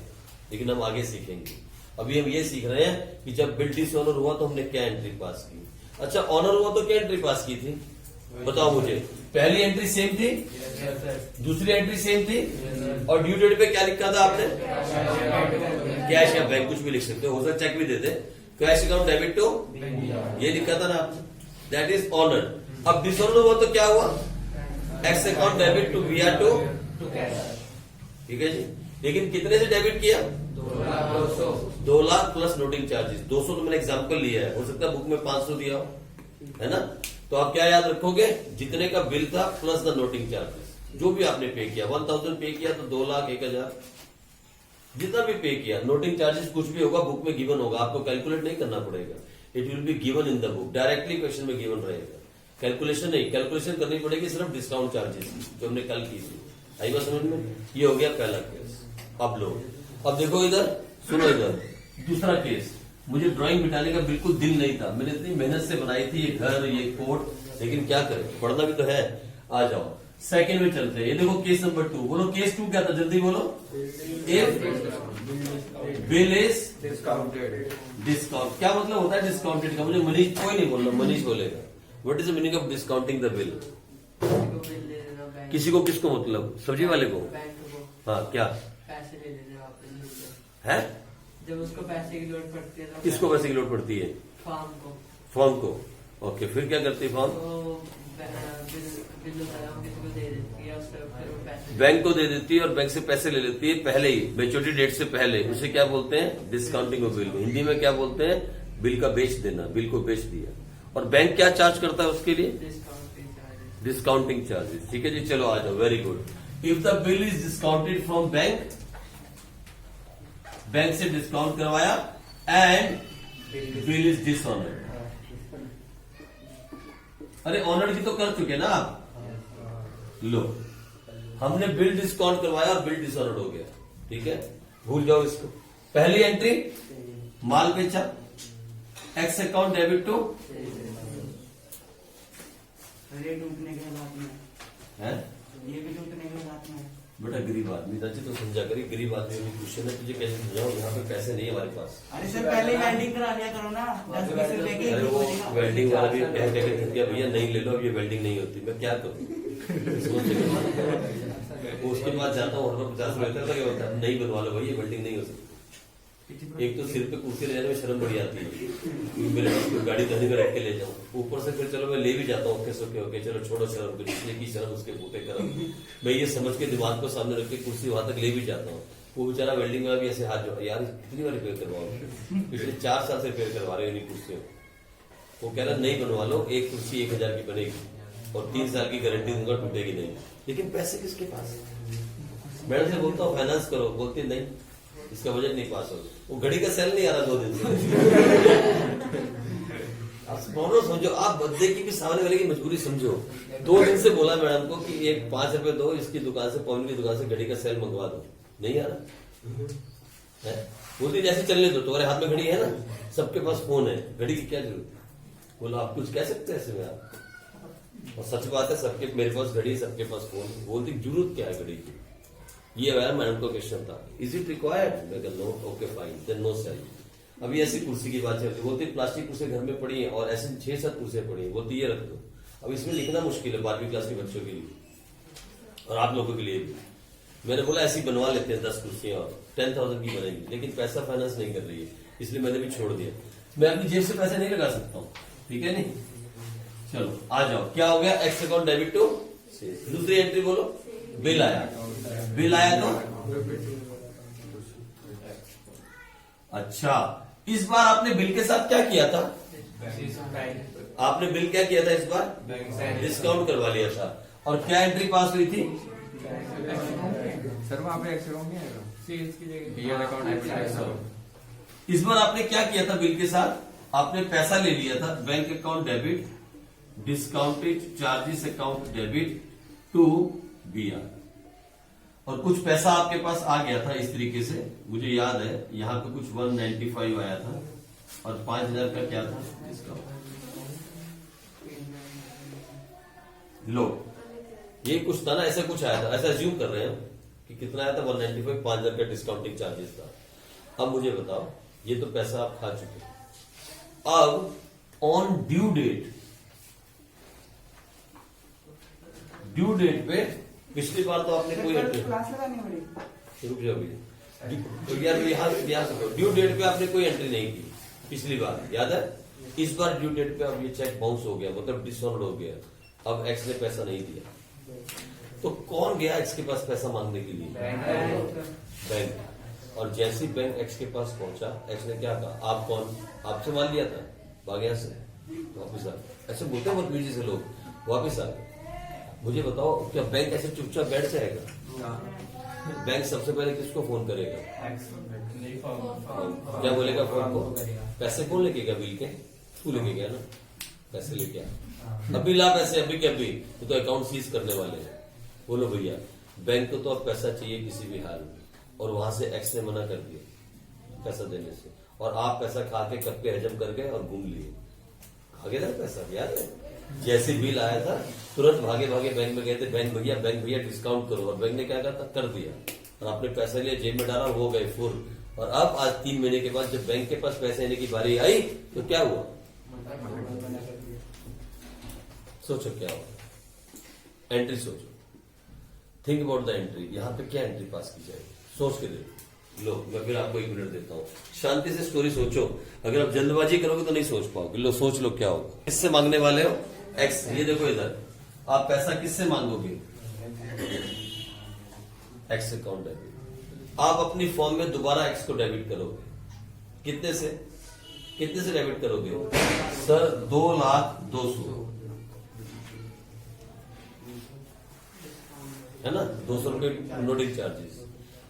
A: लेकिन हम आगे सीखेंगे। अभी हम ये सीख रहे हैं कि जब बिल डिसऑनर हुआ तो हमने क्या एंट्री पास की। अच्छा, ऑनर हुआ तो क्या एंट्री पास की थी? बताओ मुझे। पहली एंट्री सेम थी, दूसरी एंट्री सेम थी, और ड्यू डेट पे क्या लिखा था आपने? कैश या बैंक, कुछ भी लिख सकते हो, सकता चेक भी दे दे। कैश अकाउंट डेबिट टू, ये लिखा था ना आपने। That is honoured. अब डिसऑनर्ड हुआ तो क्या हुआ, X account debit to VR to ठीक है जी। लेकिन कितने से डेबिट किया, 2 लाख प्लस नोटिंग चार्जेस। 200 तो मैंने एग्जांपल लिया है, हो सकता है बुक में 500 दिया हो, है ना। तो आप क्या याद रखोगे, जितने का बिल था प्लस द नोटिंग चार्जेस, जो भी आपने पे किया। 1000 पे किया तो 2 लाख 1000, जितना भी पे किया। नोटिंग चार्जेस कुछ भी होगा बुक में गिवन होगा, आपको कैलकुलेट नहीं करना पड़ेगा। It will be given in the book, directly question में गिवन रहेगा। कैलकुलेशन नहीं, कैलकुलेशन करनी पड़ेगी सिर्फ डिस्काउंट चार्जेस की, जो हमने कल की थी। आई बात समझ में। ये हो गया पहला केस। अब लो, अब देखो इधर, सुनो इधर दूसरा केस। मुझे ड्राइंग मिटाने का बिल्कुल दिल नहीं था, मैंने इतनी मेहनत से बनाई थी ये घर ये कोर्ट, लेकिन क्या करें, पढ़ना भी तो है। आ जाओ सेकंड में चलते हैं। ये देखो केस नंबर 2, बोलो केस 2 क्या था, जल्दी बोलो। If bill is
C: discounted.
A: Discount, क्या मतलब होता है डिस्काउंटेड का, मुझे मनीष कोई नहीं बोलना, मनीष बोलेगा। What is the meaning of discounting the bill. किसी को, किसको मतलब, सब्जी वाले को। हाँ क्या
D: पैसे ले लेने वापस
A: है,
D: जब उसको पैसे की लोड पड़ती है तो
A: किसको पैसे की लोड पड़ती है, फॉर्म को। ओके, फिर क्या करती है फॉर्म,
D: तो बिल होता है वो किसी को दे देती है, उससे फिर वो पैसे
A: बैंक को दे देती है और बैंक से पैसे ले लेती है पहले ही, मेच्योरिटी डेट से पहले। उसे क्या बोलते हैं, डिस्काउंटिंग ऑफ बिल। हिंदी में क्या बोलते हैं, बिल का बेच देना, बिल को बेच दिया। और बैंक क्या चार्ज करता है उसके लिए, डिस्काउंटिंग चार्जेस। ठीक है जी, चलो आ जाओ, very good. If the bill is discounted from bank, bank से डिस्काउंट करवाया, एंड बिल इज डिसऑनर्ड। अरे ऑनर्ड की तो कर चुके ना आप। लो, हमने बिल डिस्काउंट करवाया और बिल डिसऑनर्ड हो गया, ठीक है, भूल जाओ इसको। पहली एंट्री, माल बेचा, एक्स अकाउंट डेबिट टू,
D: ये टूटने के हालात में
A: है
D: ये भी टूटने के हालात में।
A: बेटा गरीब आदमी था जी, तो समझा करी, गरीब आदमी में क्वेश्चन है, तुझे कैसे समझाओ, यहाँ पे पैसे नहीं है हमारे पास।
D: अरे सर पहले वेल्डिंग करा लिया करो ना, 10-20 रुपए की।
A: अरे वो वेल्डिंग वाला भी कह के थक गया, भैया नहीं ले लो, अब ये वेल्डिंग नहीं होती। मैं क्या करूँ, उसके बाद जाता हूँ, 50 रुपए का क्या होता है, नहीं बनवा लो भाई, ये वेल्डिंग नहीं हो सकती। एक तो सिर पे कुर्सी ले जाने में शर्म बड़ी आती है, मेरे पास गाड़ी धनी में रख के ले जाऊं, ऊपर से फिर चलो मैं ले भी जाता हूँ, ओके चलो छोड़ो शर्म, तो इसलिए की शर्म उसके फूटे करम। मैं ये समझ के दिमाग को सामने रख के कुर्सी वहां तक ले भी जाता हूँ। वो बेचारा वेल्डिंग वाला भी ऐसे हाथ जो, यार कितनी बार रिपेयर करवाओ, पिछले 4 साल से रिपेयर करवा रहे हो इन्हीं कुर्सियों। वो कह रहा नहीं बनवा लो, एक कुर्सी 1000 की बनेगी और 3 साल की गारंटी दूंगा, टूटेगी नहीं। लेकिन पैसे किसके पास है। मैडम से बोलता हूँ फाइनेंस करो, बोलती नहीं, इसका बजट नहीं पास हो। वो घड़ी का सेल नहीं आ रहा 2 दिन से। आप दोनों समझो, आप बंदे की भी सामने वाले की मजबूरी समझो। 2 दिन से बोला मैडम को कि एक 5 रुपए दो, इसकी दुकान से, पवन की दुकान से घड़ी का सेल मंगवा दो, नहीं आ रहा है। बोलती जैसे चलने दो, तुम्हारे हाथ में घड़ी है ना, सबके पास फोन है, घड़ी की क्या जरूरत। बोला आप कुछ कह सकते हैं ऐसे में आप, और सच बात है, सबके मेरे पास घड़ी, सबके पास फोन। बोलती जरूरत क्या है घड़ी की। ये मेरा मैडम का क्वेश्चन था, इज इट रिक्वायर्ड, मैं कहता no, okay fine, then no sale. अभी ऐसी कुर्सी की बात चलती, बोलती प्लास्टिक कुर्सी घर में पड़ी है और ऐसे 6-7 कुर्सियां पड़ी है, बोलती ये रख दो। अब इसमें लिखना मुश्किल है 12वीं क्लास के बच्चों के लिए और आप लोगों के लिए भी। मैंने बोला ऐसी बनवा लेते हैं 10 कुर्सियां और 10,000 की बनेगी, लेकिन पैसा फाइनेंस नहीं कर रही है, इसलिए मैंने भी छोड़ दिया। मैं अपनी जेब से पैसे नहीं लगा सकता हूँ, ठीक है नहीं। चलो आ जाओ, क्या हो गया, एक्स अकाउंट डेबिट टू। दूसरी एंट्री बोलो, बिल आया, बिल आया तो अच्छा, इस बार आपने बिल के साथ क्या किया था, आपने बिल क्या किया था इस बार, डिस्काउंट करवा लिया था। और क्या एंट्री पास हुई थी,
C: सर वहाँ पे एक्स अकाउंट नहीं आएगा,
D: सेल्स की जगह
C: बीआर अकाउंट।
A: इस बार आपने क्या किया था बिल के साथ, आपने पैसा ले लिया था, bank account debit, discounted charges account debit to BR, और कुछ पैसा आपके पास आ गया था इस तरीके से, मुझे याद है यहाँ पे कुछ 195 आया था और 5000 का क्या था डिस्काउंट। लो ये कुछ था ना, ऐसा कुछ आया था, ऐसा अज्यूम कर रहे हैं कि कितना आया था, 195, 5000 का डिस्काउंटिंग चार्जेस था। अब मुझे बताओ, ये तो पैसा आप खा चुके, अब ऑन ड्यू डेट पे, पिछली बार तो आपने कोई
D: क्लास लगानी पड़ी।
A: रुक जाओ भैया, तो यार यहाँ से ड्यू डेट पे आपने कोई एंट्री नहीं की पिछली बार, याद है। इस बार ड्यू डेट पे अब ये चेक बाउंस हो गया, मतलब डिसऑनर्ड हो गया, अब एक्स ने पैसा नहीं दिया, तो कौन गया एक्स के पास पैसा मांगने के लिए? बैंक। और जैसे ही बैंक एक्स के पास पहुंचा, एक्स ने क्या कहा, आप कौन, आपसे मान लिया था, भाग यहाँ से वापिस आ। ऐसे बोलते हैं बदतमीजी से लोग, वापिस आ गए। मुझे बताओ क्या बैंक ऐसे चुपचाप बैठ जाएगा? बैंक सबसे पहले किसको फोन करेगा? क्या बोलेगा फोन को? पैसे कौन लेके गया बिल के? तू लेके गया ना, पैसे लेके आ, अभी ला पैसे, अभी के अभी, तो अकाउंट सीज करने वाले हैं। बोलो भैया, बैंक को तो अब पैसा चाहिए किसी भी हाल में, और वहां से एक्स ने मना कर दिया पैसा देने से, और आप पैसा खा के कब के हजम कर गए और घूम लिए, भागे ना पैसा, याद है? जैसे बिल आया था तुरंत भागे भागे बैंक में गए थे, बैंक भैया डिस्काउंट करो, और बैंक ने क्या कहा था, कर दिया, और आपने पैसा लिया, जेब में डाला, हो गए फुल। और अब आज 3 महीने के बाद जब बैंक के पास पैसे आने की बारी आई तो क्या हुआ? सोचो क्या हुआ, एंट्री सोचो, थिंक अबाउट द एंट्री, यहाँ पे क्या एंट्री पास की जाएगी, सोच के देखो। लो मैं फिर आपको 1 मिनट देता हूँ, शांति से स्टोरी सोचो, अगर आप जल्दबाजी करोगे तो नहीं सोच पाओगे। लो सोच लो क्या होगा, किससे मांगने वाले हो? एक्स। ये देखो इधर, आप पैसा किससे मांगोगे? X account debit. आप अपनी फॉर्म में दोबारा एक्स को डेबिट करोगे, कितने से डेबिट करोगे? सर 2,02,000 है ना, 200 रुपए नोटिंग चार्जेस।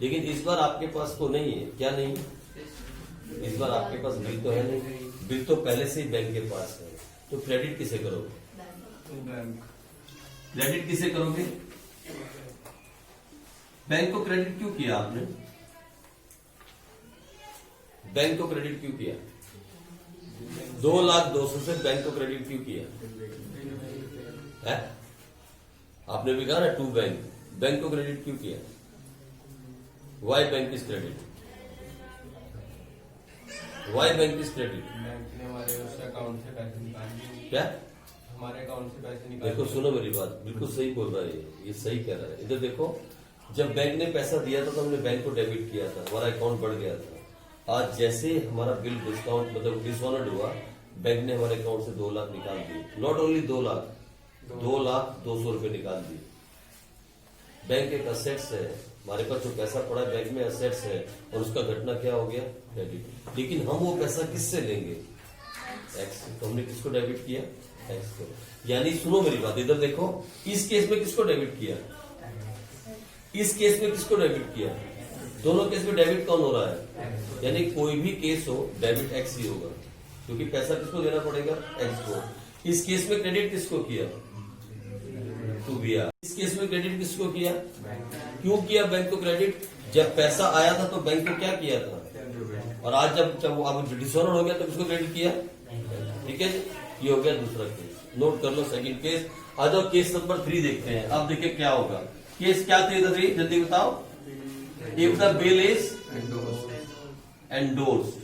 A: लेकिन इस बार आपके पास तो नहीं है, क्या नहीं है? इस बार आपके पास बिल तो है नहीं, बिल तो पहले से ही बैंक के पास है, तो क्रेडिट किसे करोगे? क्रेडिट किसे करोगे? बैंक को क्रेडिट क्यों किया आपने? बैंक को क्रेडिट क्यों किया? 2,02,000 से बैंक को क्रेडिट क्यों किया है? आपने भी कहा ना टू बैंक को क्रेडिट क्यों किया? Why bank is credit? Why bank is credit?
C: Bank ने हमारे उस अकाउंट से पैसे निकाल दिए।
A: क्या?
C: हमारे अकाउंट से पैसे निकाल
A: देखो सुनो मेरी बात, बिल्कुल सही बोल रहा है ये सही कह रहा है। इधर देखो, जब बैंक ने पैसा दिया था तो हमने बैंक को डेबिट किया था, हमारा अकाउंट बढ़ गया था। आज जैसे हमारा बिल डिस्काउंट मतलब डिसऑनर्ड हुआ, बैंक ने हमारे अकाउंट से 2 लाख निकाल दिए। नॉट ओनली 2 लाख, 2,02,000 रुपए निकाल दिए। बैंक एक असेट्स है, हमारे पास जो पैसा पड़ा है बैंक में असेट्स है, और उसका घटना क्या हो गया? डेबिट। लेकिन हम वो पैसा किससे लेंगे? एक्स। तो हमने किसको डेबिट किया? एक्स को। यानी सुनो मेरी बात, इधर देखो, इस केस में किसको डेबिट किया? इस केस में किसको डेबिट किया? दोनों केस में डेबिट कौन हो रहा है? यानी कोई भी केस हो डेबिट एक्स ही होगा, क्योंकि पैसा किसको देना पड़ेगा? एक्स को। इस केस में क्रेडिट किसको किया? टू बिया। इस केस में क्रेडिट किसको किया? क्यों किया बैंक को क्रेडिट? जब पैसा आया था तो बैंक को क्या किया था, और आज जब वो अब डिसऑनर हो गया तो किसको क्रेडिट किया? ठीक है जी, ये हो गया दूसरा केस। नोट कर लो सेकंड केस। आ जाओ केस नंबर 3 देखते हैं। अब देखिए क्या होगा। केस क्या थे इधर? जल्दी बताओ। If the bill is endorsed,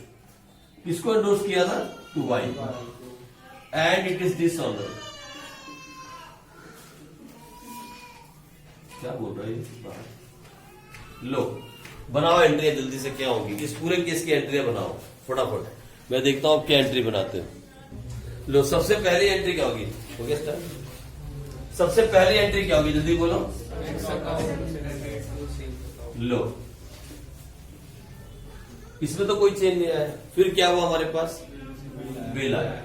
A: किसको एंडोर्स किया था? To Y, and it is dishonour. क्या बोल रहा है? लो बनाओ एंट्री जल्दी से, क्या होगी इस पूरे केस की एंट्री बनाओ फटाफट। मैं देखता हूं क्या एंट्री बनाते हो। लो सबसे पहली एंट्री क्या होगी? हो गया स्टार्ट। सबसे पहली एंट्री क्या होगी, जल्दी बोलो। लो इसमें तो कोई चेंज नहीं आया, फिर क्या हुआ हमारे पास? बिल आया,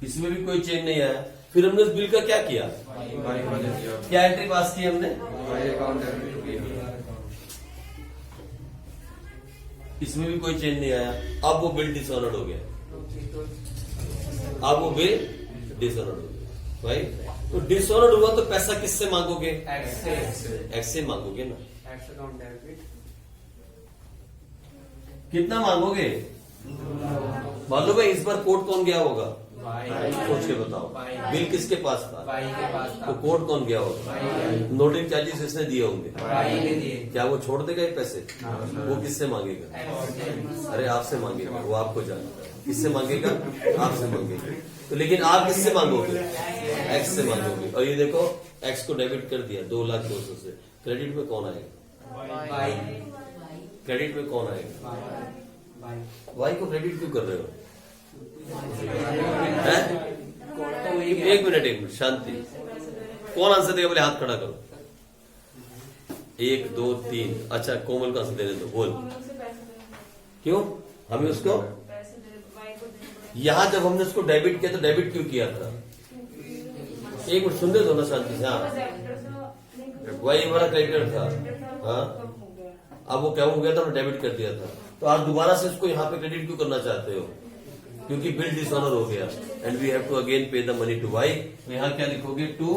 A: इसमें भी कोई चेंज नहीं आया। फिर हमने उस बिल का क्या किया? क्या एंट्री पास की हमने? इसमें भी कोई चेंज नहीं आया। अब वो बिल डिसऑनर्ड हो गया, अब वो बिल डिसऑनर्ड हो गया भाई। तो डिसऑनर्ड हुआ तो पैसा किससे मांगोगे? एक्स से मांगोगे ना। कितना मांगोगे? मालूम है इस बार कोर्ट कौन गया होगा? सोच के बताओ। बिल किसके पास था? तो कोर्ट कौन गया होगा? नोटिंग चार्जेस इसने दिए होंगे, क्या वो छोड़ देगा ये पैसे? वो किससे मांगेगा? अरे आपसे मांगेगा, वो आपको जानता है। किससे मांगेगा? आपसे मांगेगा। तो लेकिन आप किससे मांगोगे? एक्स से मांगोगे। और ये देखो एक्स को डेबिट कर दिया 2,02,000 से। क्रेडिट में कौन आएगा? क्रेडिट में कौन आएगा? वाई को क्रेडिट क्यों कर रहे हो? हैं? एक मिनट शांति। कौन आंसर देगा? बोले हाथ खड़ा करो। 1 2 3। अच्छा कोमल का आंसर देने दो। बोल
B: हम लोग से पैसे देंगे।
A: क्यों हमें उसको?
B: पैसे दे वाई को देने पड़ेंगे।
A: यहां जब हमने उसको डेबिट किया तो डेबिट क्यों किया था? एक मिनट सुन दे दो ना शांति से। हाँ वही हमारा क्रेडिटर था। हाँ अब वो क्या हो गया था? डेबिट कर दिया था। तो आप दोबारा से उसको यहाँ पे क्रेडिट क्यों करना चाहते हो? क्योंकि बिल डिसऑनर हो गया and we have to again pay the money to Y. तो यहाँ क्या लिखोगे? टू।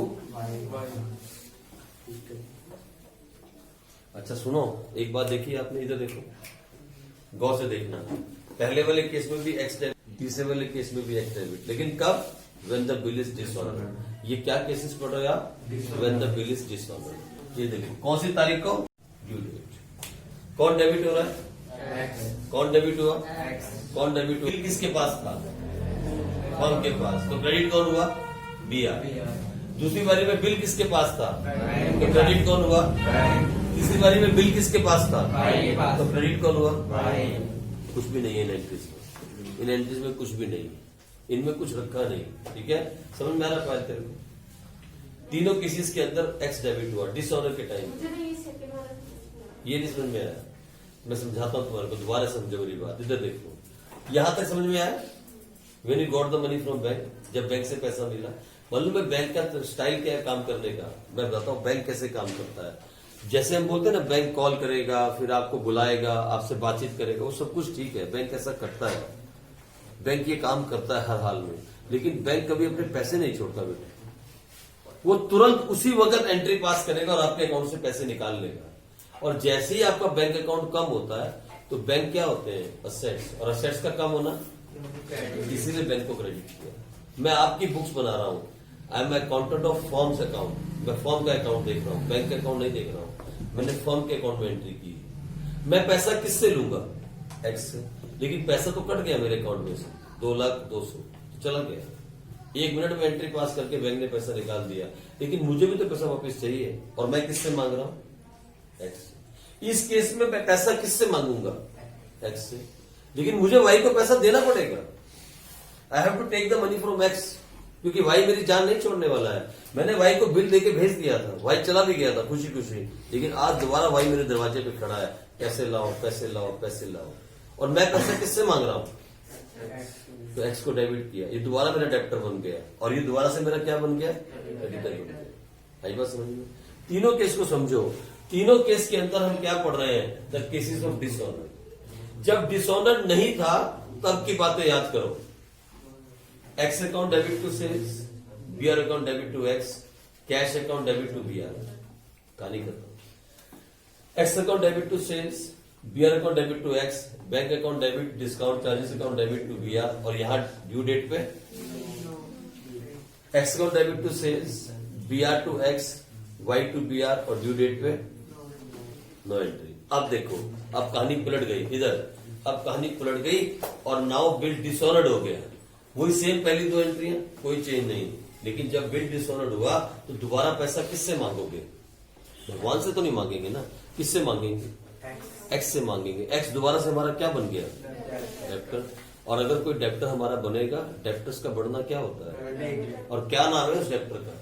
A: अच्छा सुनो एक बात देखिए आपने, इधर देखो गौर से देखना। पहले वाले केस में भी एक्स डेबिट, तीसरे वाले केस में भी एक्स डेबिट, लेकिन कब? When the bill is dishonoured. ये क्या केसेस पढ़ रहे हो आप? When the bill is dishonoured. ये देखो कौन सी तारीख को? Due date. कौन डेबिट हो रहा है? कौन डेबिट हुआ? कौन डेबिट हुआ? बिल किसके पास था? फर्म के पास। तो क्रेडिट कौन हुआ? बीआर। दूसरी बारी में बिल किसके पास था? तो क्रेडिट कौन हुआ? तीसरी बारी में बिल किसके पास था? तो क्रेडिट कौन हुआ? कुछ भी नहीं है इन एंट्रीज में। इन एंट्रीज में कुछ भी नहीं, इनमें कुछ रखा नहीं। ठीक है, समझ में आ रहा है तेरे को? तीनों केसेस के अंदर एक्स डेबिट हुआ डिसऑनर के टाइम। ये नहीं समझ में आया? मैं समझाता हूँ तुम्हारे को, दोबारा समझो मेरी बात। इधर देखो, यहां तक समझ में आया? When you got the money from bank, जब बैंक से पैसा मिला, मालूम है बैंक का स्टाइल क्या है काम करने का? मैं बताता हूँ बैंक कैसे काम करता है। जैसे हम बोलते हैं ना बैंक कॉल करेगा, फिर आपको बुलाएगा, आपसे बातचीत करेगा, वो सब कुछ ठीक है, बैंक ऐसा करता है, बैंक ये काम करता है हर हाल में। लेकिन बैंक कभी अपने पैसे नहीं छोड़ता बेटे। वो तुरंत उसी वक्त एंट्री पास करेगा और आपके अकाउंट से पैसे निकाल लेगा। और जैसे ही आपका बैंक अकाउंट कम होता है तो बैंक क्या होते हैं? असेट्स। और असेट्स का कम होना, इसीलिए बैंक को क्रेडिट किया। मैं आपकी बुक्स बना रहा हूं, I am accountant of forms account. मैं फॉर्म का अकाउंट देख रहा हूं, बैंक का अकाउंट नहीं देख रहा हूं। मैंने फॉर्म के अकाउंट में एंट्री की। मैं पैसा किससे लूंगा? एक्स से। लेकिन पैसा तो कट गया मेरे अकाउंट में से, 2,00,200 तो चला गया। 1 मिनट में एंट्री पास करके बैंक ने पैसा निकाल दिया, लेकिन मुझे भी तो पैसा वापस चाहिए। और मैं किससे मांग रहा हूं? एक्स से। इस केस में मैं पैसा किससे मांगूंगा? एक्स से। लेकिन मुझे वाई को पैसा देना पड़ेगा। I have to take the money from X, क्योंकि वाई मेरी जान नहीं छोड़ने वाला है। मैंने वाई को बिल देके भेज दिया था, वाई चला भी गया था खुशी खुशी, लेकिन आज दोबारा वाई मेरे दरवाजे पे खड़ा है, पैसे लाओ पैसे लाओ पैसे लाओ। और मैं पैसा किससे मांग रहा हूं? तो एक्स को डेबिट किया, ये दोबारा मेरा डेबिटर बन गया, और ये दोबारा से मेरा क्या बन गया? क्रेडिटर बन गया। आई बात समझ में? तीनों केस को समझो। तीनों केस के अंदर हम क्या पढ़ रहे हैं? The cases of dishonour. जब डिसऑनर नहीं था तब की बातें याद करो। X account debit to sales, BR account debit to X, cash account debit to BR. कहानी खत्म। X account debit to sales, BR account debit to X, bank account debit, discount charges account debit to BR. और यहां due date पे X account debit to sales, BR to X, Y to BR, और due date पे no entry. अब देखो, अब कहानी पलट गई इधर, अब कहानी पलट गई और नाउ बिल डिसऑनर्ड हो गया। वही सेम पहली 2 एंट्रियां, कोई चेंज नहीं। लेकिन जब बिल डिसऑनर्ड हुआ तो दोबारा पैसा किससे मांगोगे? भगवान से तो नहीं मांगेंगे ना, किससे मांगेंगे? एक्स से मांगेंगे। एक्स दोबारा से हमारा क्या बन गया? डेब्टर। और अगर कोई डेब्टर हमारा बनेगा, डेब्टर्स का बढ़ना क्या होता है? और क्या नाम है उस डेब्टर का?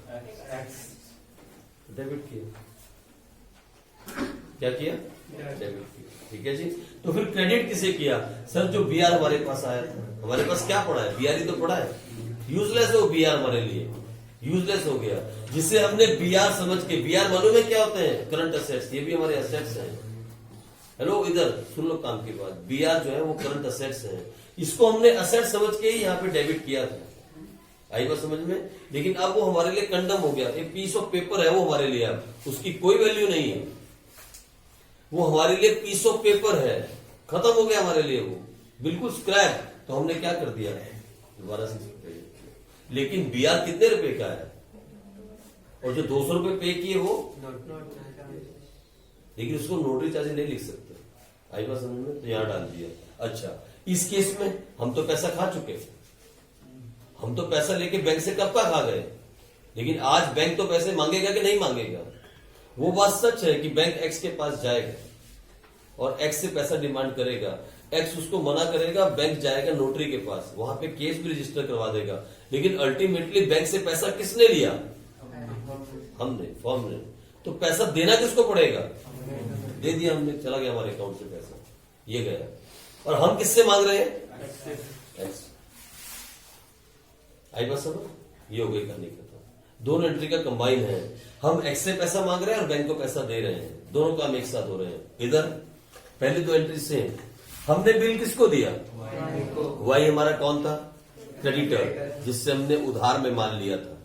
A: डेबिट किया। क्या किया? डेबिट किया। ठीक है जी। तो फिर क्रेडिट किसे किया? सर जो बीआर हमारे पास आया था, हमारे पास क्या पड़ा है? बीआर ही तो पड़ा है। यूजलेस है वो बीआर हमारे लिए, यूजलेस हो गया। जिसे हमने बीआर समझ के, बीआर मालूम है क्या होते हैं? Current assets. ये भी हमारे असेट्स हैं। हेलो इधर सुन लो काम की बात। बीआर जो है वो करंट असेट्स है, इसको हमने असेट समझ के ही यहाँ पे डेबिट किया था। आई बात समझ में? लेकिन अब वो हमारे लिए कंडम हो गया। एक पीस ऑफ पेपर है वो हमारे लिए, अब उसकी कोई वैल्यू नहीं है। वो हमारे लिए पीस ऑफ पेपर है, खत्म हो गया हमारे लिए, वो बिल्कुल स्क्रैप। तो हमने क्या कर दिया? दोबारा से। लेकिन बीआर कितने रुपए का है? और जो 200 रुपए पे किए वो, लेकिन उसको नोटरी चार्ज नहीं लिख सकते। आई बात समझ में? तो यहां डाल दिया। अच्छा, इस केस में हम तो पैसा खा चुके, हम तो पैसा लेके बैंक से कब का खा गए। लेकिन आज बैंक तो पैसे मांगेगा कि नहीं मांगेगा? वो बात सच है कि बैंक एक्स के पास जाएगा और एक्स से पैसा डिमांड करेगा। एक्स उसको मना करेगा, बैंक जाएगा नोटरी के पास, वहां पे केस भी रजिस्टर करवा देगा, लेकिन अल्टीमेटली बैंक से पैसा किसने लिया? हमने, फॉर्म ने। तो पैसा देना किसको पड़ेगा? दे दिया हमने, चला गया हमारे अकाउंट से पैसा, ये गया। और हम किससे मांग रहे हैं? एक्स। आई बात समझ? ये हो गई कहानी खत्म। दोनों एंट्री का कंबाइन है, हम एक्स से पैसा मांग रहे हैं और बैंक को पैसा दे रहे हैं, दोनों काम एक साथ हो रहे हैं। इधर पहली दो एंट्री से हमने बिल किसको दिया? वाई हमारा कौन था? क्रेडिटर, जिससे हमने उधार में माल लिया था।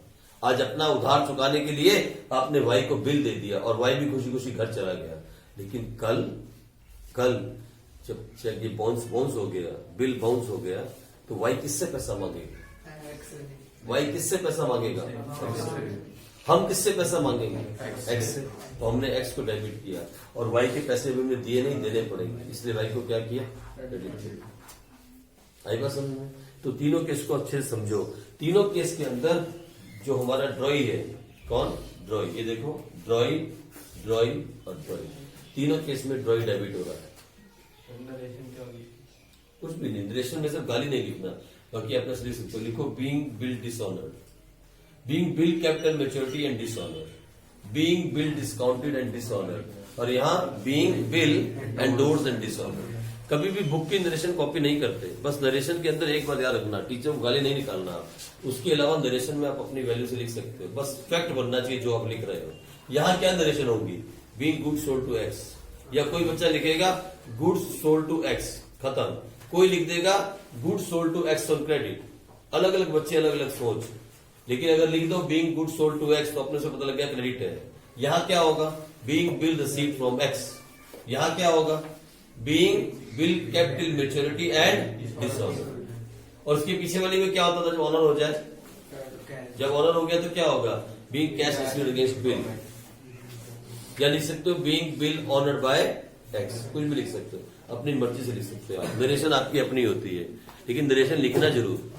A: आज अपना उधार चुकाने के लिए आपने वाई को बिल दे दिया और वाई भी खुशी खुशी घर चला गया। लेकिन कल जब ये बाउंस हो गया, बिल बाउंस हो गया, तो वाई किससे पैसा मांगेगा? वाई किससे पैसा मांगेगा? हम किससे पैसा मांगेंगे? एक्स से। तो हमने एक्स को डेबिट किया और वाई के पैसे भी हमने दिए नहीं, देने पड़ेंगे, इसलिए वाई को क्या किया? डेबिट किया। आई बात समझ में? तो तीनों केस को अच्छे से समझो। तीनों केस के अंदर जो हमारा ड्रॉई है, कौन? ड्रॉई। ये देखो, ड्रॉई और ड्रॉई, तीनों केस में ड्रॉई डेबिट हो रहा है। कुछ भी नहीं, नरेशन में सिर्फ गाली नहीं लिखना, बाकी अपना लिख सकते हो। लिखो being bill dishonoured, being bill capital maturity and dishonoured, being bill discounted and dishonoured, और यहाँ being bill endorsed and dishonoured. कभी भी बुक की नरेशन कॉपी नहीं करते, बस नरेशन के अंदर एक बार याद रखना, टीचर को गाली नहीं निकालना आप। उसके अलावा नरेशन में आप अपनी वैल्यू से लिख सकते हो, बस फैक्ट बनना चाहिए जो आप लिख रहे हो। यहाँ क्या नरेशन होगी? Being goods sold to X, या कोई बच्चा लिखेगा गुड्स सोल्ड टू एक्स, खत्म। कोई लिख देगा goods sold to X on credit. अलग अलग बच्चे, अलग अलग सोच। लेकिन अगर लिख दो being goods sold to X, तो अपने से पता लग गया क्रेडिट है। यहां क्या होगा? Being bill received from x. यहां क्या होगा? Being bill capital maturity and dishonour. और उसके पीछे वाली में क्या होता था जब ऑनर हो जाए? जब ऑनर हो गया तो क्या होगा? Being cash received against bill, या लिख सकते हो being bill honoured bye x. कुछ भी लिख सकते हो, अपनी मर्जी से लिख सकते हो आप। नरेशन आपकी अपनी होती है, लेकिन नरेशन लिखना जरूर।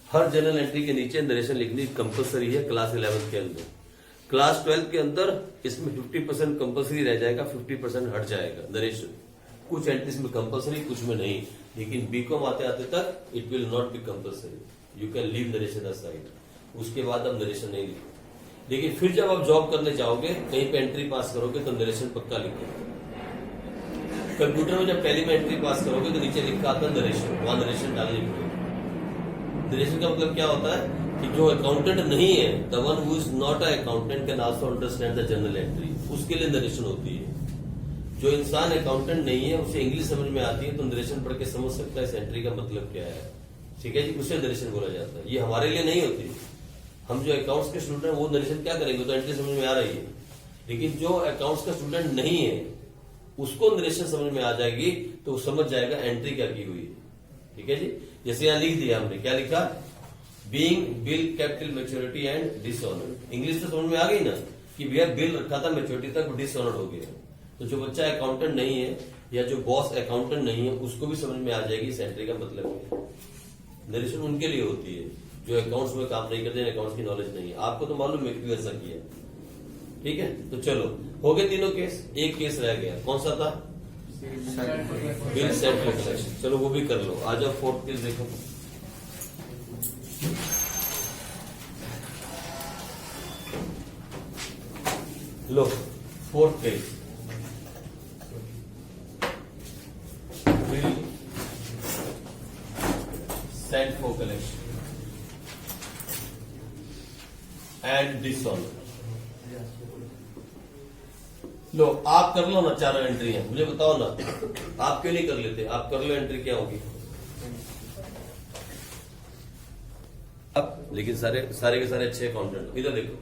A: हर जर्नल एंट्री के नीचे नरेशन लिखनी कंपलसरी है क्लास 11 के अंदर। क्लास 12 के अंदर इसमें 50% कंपलसरी रह जाएगा, 50% हट जाएगा नरेशन। कुछ एंट्रीज में कंपलसरी, कुछ में नहीं, लेकिन बीकॉम आते आते तक it will not be compulsory. You can leave narration aside, उसके बाद अब नरेशन नहीं लिखो। लेकिन फिर जब आप जॉब करने जाओगे, कहीं पे एंट्री पास करोगे तो नरेशन पक्का लिखो। कंप्यूटर में जब पहली में एंट्री पास करोगे तो नीचे लिखा आता है नरेशन, वहां नरेशन डालनी पड़ेगी। नरेशन का मतलब क्या होता है कि जो अकाउंटेंट नहीं है, the one who is not a accountant can also understand the journal entry, उसके लिए नरेशन होती है। जो इंसान अकाउंटेंट नहीं है, उसे इंग्लिश समझ में आती है तो नरेशन पढ़ के समझ सकता है इस एंट्री का मतलब क्या है। ठीक है जी, उसे नरेशन बोला जाता है। ये हमारे लिए नहीं होती। हम जो अकाउंट्स के स्टूडेंट हैं वो नरेशन क्या करेंगे? तो एंट्री समझ में आ रही है। लेकिन जो अकाउंट्स का स्टूडेंट नहीं है, उसको नरेशन समझ में आ जाएगी तो वो समझ जाएगा एंट्री क्या की हुई है। ठीक है जी, जैसे यहां लिख दिया हमने, क्या लिखा? Being bill capital maturity and dishonoured. English तो समझ में आ गई ना कि भैया बिल रखा था मैच्योरिटी तक, डिसऑनर्ड हो गया। तो जो बच्चा अकाउंटेंट नहीं है या जो बॉस अकाउंटेंट नहीं है, उसको भी समझ में आ जाएगी इस एंट्री का मतलब क्या है। नरेशन उनके लिए होती है जो अकाउंट्स में काम नहीं करते, अकाउंट्स की नॉलेज नहीं है। आपको तो मालूम है क्यों ऐसा किया। ठीक है, तो चलो हो गए तीनों केस। एक केस रह गया, कौन सा था? Bill set reflection. चलो वो भी कर लो। आ जाओ फोर्थ केस देखो। लो fourth case, bill set for collection and dishonour. लो आप कर लो ना, चारों एंट्री है, मुझे बताओ ना, आप क्यों नहीं कर लेते? आप कर लो, एंट्री क्या होगी? अब लेकिन सारे के सारे अच्छे अकाउंटेंट। इधर देखो,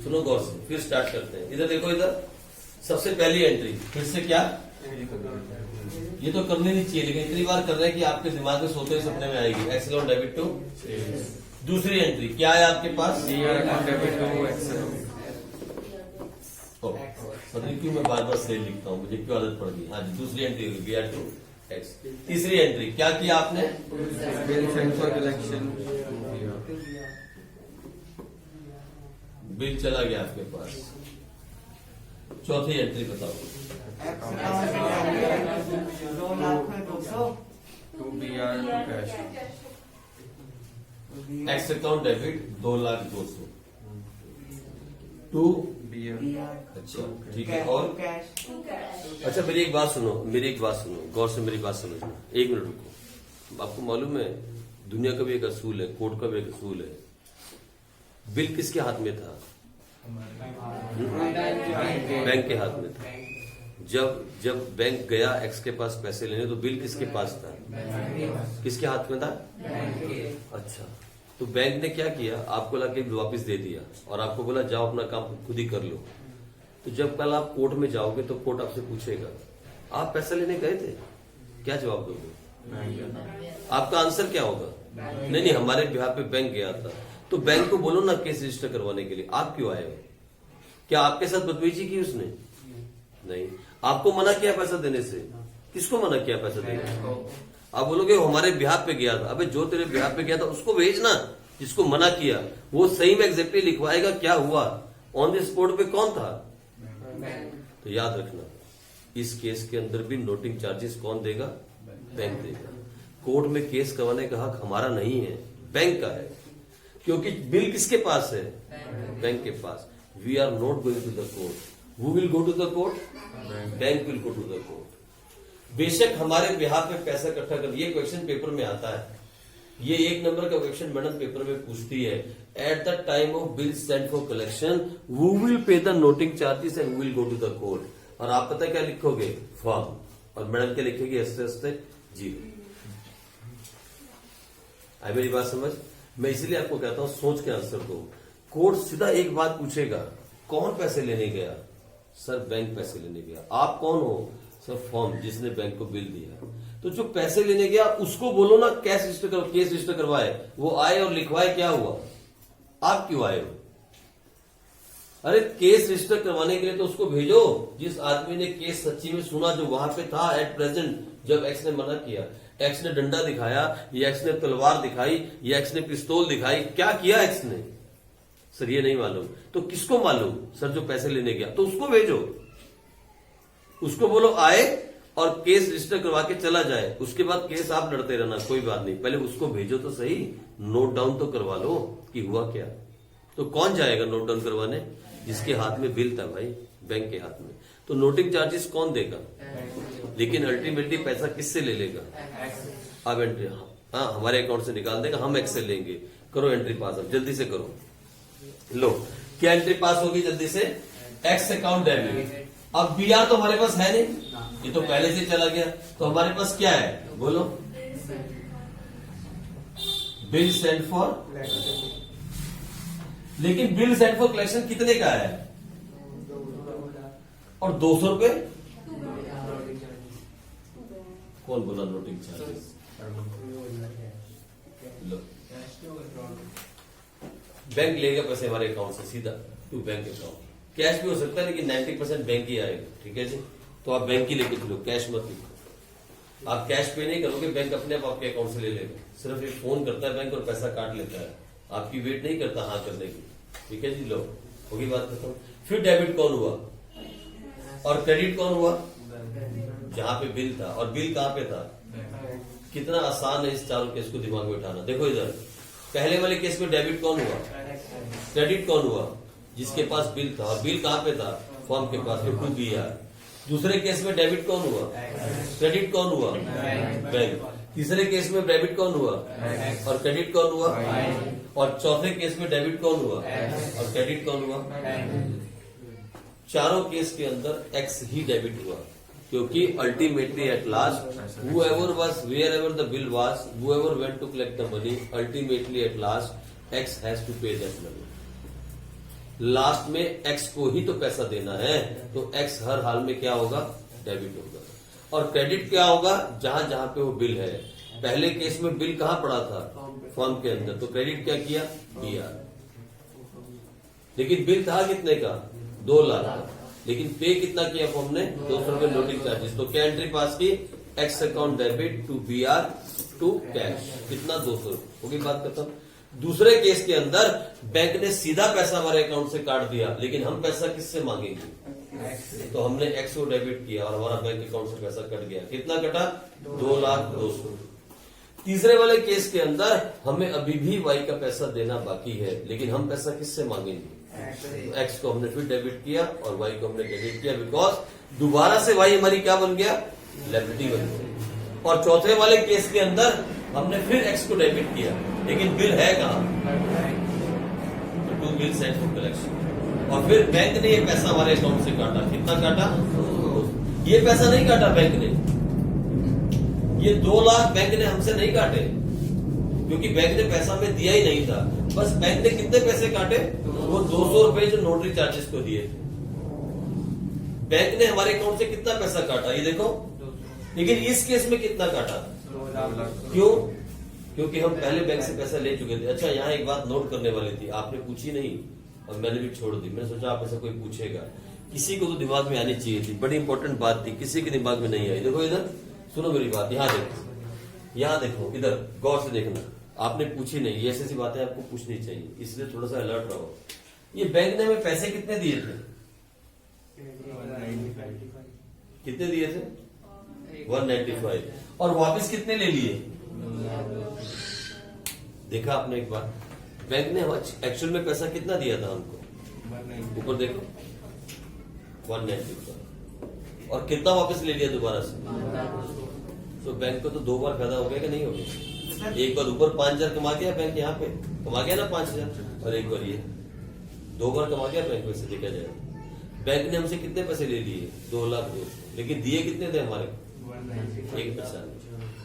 A: सुनो गौर से, फिर स्टार्ट करते हैं। इधर देखो, इधर सबसे पहली एंट्री फिर से क्या? ये तो करनी नहीं चाहिए, लेकिन इतनी बार कर रहे हैं कि आपके दिमाग में सोते हुए सपने में आएगी। X account debit to. दूसरी एंट्री क्या है आपके पास? पता नहीं क्यों मैं बार बार सेल लिखता हूँ, मुझे क्यों आदत पड़ गई। हाँ जी, दूसरी एंट्री होगी BR टू एक्स। तीसरी एंट्री क्या किया आपने? बिल चला गया आपके पास। चौथी एंट्री बताओ।
C: To BR to cash
A: X account debit 2,02,000 to
C: BR
A: अच्छा ठीक है। और अच्छा मेरी एक बात सुनो, गौर से मेरी बात समझना, 1 मिनट रुको। आपको मालूम है दुनिया का भी एक असूल है, कोर्ट का भी एक असूल है, बिल किसके हाथ में था? बैंक के हाथ में था। जब बैंक गया एक्स के पास पैसे लेने तो बिल किसके पास था? किसके हाथ में था? अच्छा, तो बैंक ने क्या किया, आपको लाके वापस दे दिया और आपको बोला जाओ अपना काम खुद ही कर लो। तो जब कल आप कोर्ट में जाओगे तो कोर्ट आपसे पूछेगा आप पैसा लेने गए थे, क्या जवाब दोगे? आपका आंसर क्या होगा? नहीं हमारे बिहार पे बैंक गया था। तो बैंक को बोलो ना केस रजिस्टर करवाने के लिए, आप क्यों आए हो? क्या आपके साथ बदतमीजी की उसने? नहीं। आपको मना किया पैसा देने से? किसको मना किया पैसा देने से? आप बोलोगे हमारे बिहार पे गया था। अबे जो तेरे बिहार पे गया था उसको भेजना, जिसको मना किया वो सही में एग्जैक्टली लिखवाएगा क्या हुआ, ऑन द स्पॉट पे कौन था। तो याद रखना इस केस के अंदर भी नोटिंग चार्जेस कौन देगा? बैंक देगा। कोर्ट में केस करवाने का हक हमारा नहीं है, बैंक का है, क्योंकि बिल किसके पास है? बैंक के पास। We are not going to the court. Who will go to the court? Bank will go to the court. बेशक हमारे बिहार पे पैसा इकट्ठा कर, ये क्वेश्चन पेपर में आता है, ये 1 नंबर का क्वेश्चन मैडम पेपर में पूछती है। At the time of bill sent for collection who will pay the noting charges and will go to the court. और आप पता है क्या लिखोगे? फॉर्म। और मैडम क्या लिखेगी? हंसते हंसते 0। आई मेरी बात समझ? मैं इसीलिए आपको कहता हूं सोच के आंसर दो। कोर्ट सीधा एक बात पूछेगा, कौन पैसे लेने गया? सर बैंक पैसे लेने गया। आप कौन हो? सर फॉर्म, जिसने बैंक को बिल दिया। तो जो पैसे लेने गया उसको बोलो ना केस रजिस्टर करवाए, वो आए और लिखवाए क्या हुआ। आप क्यों आए हो? अरे केस रजिस्टर करवाने के लिए तो उसको भेजो जिस आदमी ने केस सच्ची में सुना, जो वहां पे था एट प्रेजेंट जब एक्स ने मना किया। एक्स ने डंडा दिखाया, या एक्स ने तलवार दिखाई, या एक्स ने पिस्तौल दिखाई, क्या किया एक्स ने? सर ये नहीं मालूम। तो किसको मालूम? सर जो पैसे लेने गया। तो उसको भेजो, उसको बोलो आए और केस रजिस्टर करवा के चला जाए। उसके बाद केस आप लड़ते रहना, कोई बात नहीं, पहले उसको भेजो तो सही, नोट डाउन तो करवा लो कि हुआ क्या। तो कौन जाएगा नोट डाउन करवाने? जिसके हाथ में बिल था भाई, बैंक के हाथ में। तो नोटिंग चार्जेस कौन देगा? लेकिन अल्टीमेटली पैसा किससे ले लेगा? अब एंट्री, हाँ हमारे अकाउंट से निकाल देगा, हम एक्स से लेंगे। करो एंट्री पास, अब जल्दी से करो। लो क्या एंट्री पास होगी जल्दी से? X account debit. अब बीआर तो हमारे पास है नहीं, ये तो पहले से चला गया। तो हमारे पास क्या है बोलो? बिल सेंट फॉर, लेकिन बिल सेंट फॉर कलेक्शन कितने का है? और 200 रुपए कौन बोला नोटिंग चार्जेस? लो बैंक लेगा पैसे हमारे अकाउंट से सीधा टू बैंक अकाउंट। कैश भी हो सकता है लेकिन 90% बैंक ही आएगा, ठीक है जी। तो आप बैंक ही लेके चलो, कैश मत लिखो। आप कैश पे नहीं करोगे, बैंक अपने आप आपके अकाउंट से ले लेगा। सिर्फ एक फोन करता है बैंक और पैसा काट लेता है, आपकी वेट नहीं करता हाँ करने की, ठीक है जी। लो होगी बात खत्म। फिर डेबिट कौन हुआ और क्रेडिट कौन हुआ? जहां पे बिल था। और बिल कहां पे था? कितना आसान है इस चारों केस को दिमाग में उठाना। देखो इधर पहले वाले केस में डेबिट कौन हुआ? क्रेडिट कौन हुआ? जिसके पास बिल था। और बिल कहां पे था? फॉर्म के पास, तो 2BR। दूसरे केस में डेबिट कौन हुआ? क्रेडिट कौन हुआ? बैंक। तीसरे केस में डेबिट कौन हुआ और क्रेडिट कौन हुआ? और चौथे केस में डेबिट कौन हुआ और क्रेडिट कौन हुआ? चारों केस के अंदर एक्स ही डेबिट हुआ, क्योंकि ultimately at last whoever was wherever the bill was, whoever went to collect the money, ultimately at last x has to pay that money. Last में एक्स को ही तो पैसा देना है, तो एक्स हर हाल में क्या होगा? डेबिट होगा। और क्रेडिट क्या होगा? जहां जहां पे वो बिल है। पहले केस में बिल कहां पड़ा था? फॉर्म के अंदर, तो क्रेडिट क्या किया? BR। लेकिन बिल था कितने का? 2 लाख का। लेकिन पे कितना किया फॉर्म ने? 200 रुपए नोटिंग चार्जेस। तो क्या एंट्री पास की? X account debit to BR to cash. कितना? 200 रुपए। होगी बात खत्म। दूसरे केस के अंदर बैंक ने सीधा पैसा हमारे अकाउंट से काट दिया, लेकिन हम पैसा किससे मांगेंगे? तो हमने एक्स को डेबिट किया और हमारा बैंक अकाउंट से पैसा कट गया। कितना कटा? 2,02,000। तीसरे वाले केस के अंदर हमें अभी भी वाई का पैसा देना बाकी है, लेकिन हम पैसा किससे मांगेंगे? एक्स को हमने फिर डेबिट किया और वाई को हमने क्रेडिट किया, बिकॉज दोबारा से वाई हमारी क्या बन गया? लायबिलिटी बन गई। और चौथे वाले केस के अंदर हमने फिर एक्स को डेबिट किया, लेकिन बिल है कहां? To bill set for collection. और फिर बैंक ने ये पैसा हमारे अकाउंट से काटा। कितना काटा? ये पैसा नहीं काटा बैंक ने, ये 2 लाख बैंक ने हमसे नहीं काटे, क्योंकि बैंक ने पैसा हमें दिया ही नहीं था। बस बैंक ने कितने पैसे काटे? वो 200 रुपए जो नोटरी चार्जेस को दिए थे। बैंक ने हमारे अकाउंट से कितना पैसा काटा ये देखो, लेकिन इस केस में कितना काटा? क्यों? क्योंकि हम पहले बैंक से पैसा ले चुके थे। अच्छा, यहाँ एक बात नोट करने वाली थी, आपने पूछी नहीं और मैंने भी छोड़ दी। मैंने सोचा आप ऐसा कोई पूछेगा, किसी को तो दिमाग में आनी चाहिए थी। बड़ी इंपॉर्टेंट बात थी, किसी के दिमाग में नहीं आई। देखो इधर सुनो मेरी बात, यहाँ देखो, यहाँ देखो, इधर गौर से देखना। आपने पूछी नहीं, ये ऐसी बातें आपको पूछनी चाहिए, इसलिए थोड़ा सा अलर्ट रहो। ये बैंक ने हमें पैसे कितने दिए थे? कितने दिए थे? 195। और वापस कितने ले लिए? देखा आपने एक बार, बैंक ने एक्चुअल में पैसा कितना दिया था हमको? ऊपर देखो, 195। और कितना वापस ले लिया दोबारा से? तो बैंक को तो 2 बार फायदा हो गया कि नहीं हो गया? एक बार ऊपर 5000 कमा गया बैंक, यहाँ पे कमा गया ना 5000, और एक बार ये 2 बार कमा गया बैंक। वैसे देखा जाए बैंक ने हमसे कितने पैसे ले लिए? 2 लाख 200, लेकिन दिए कितने थे हमारे? 1 पैसा।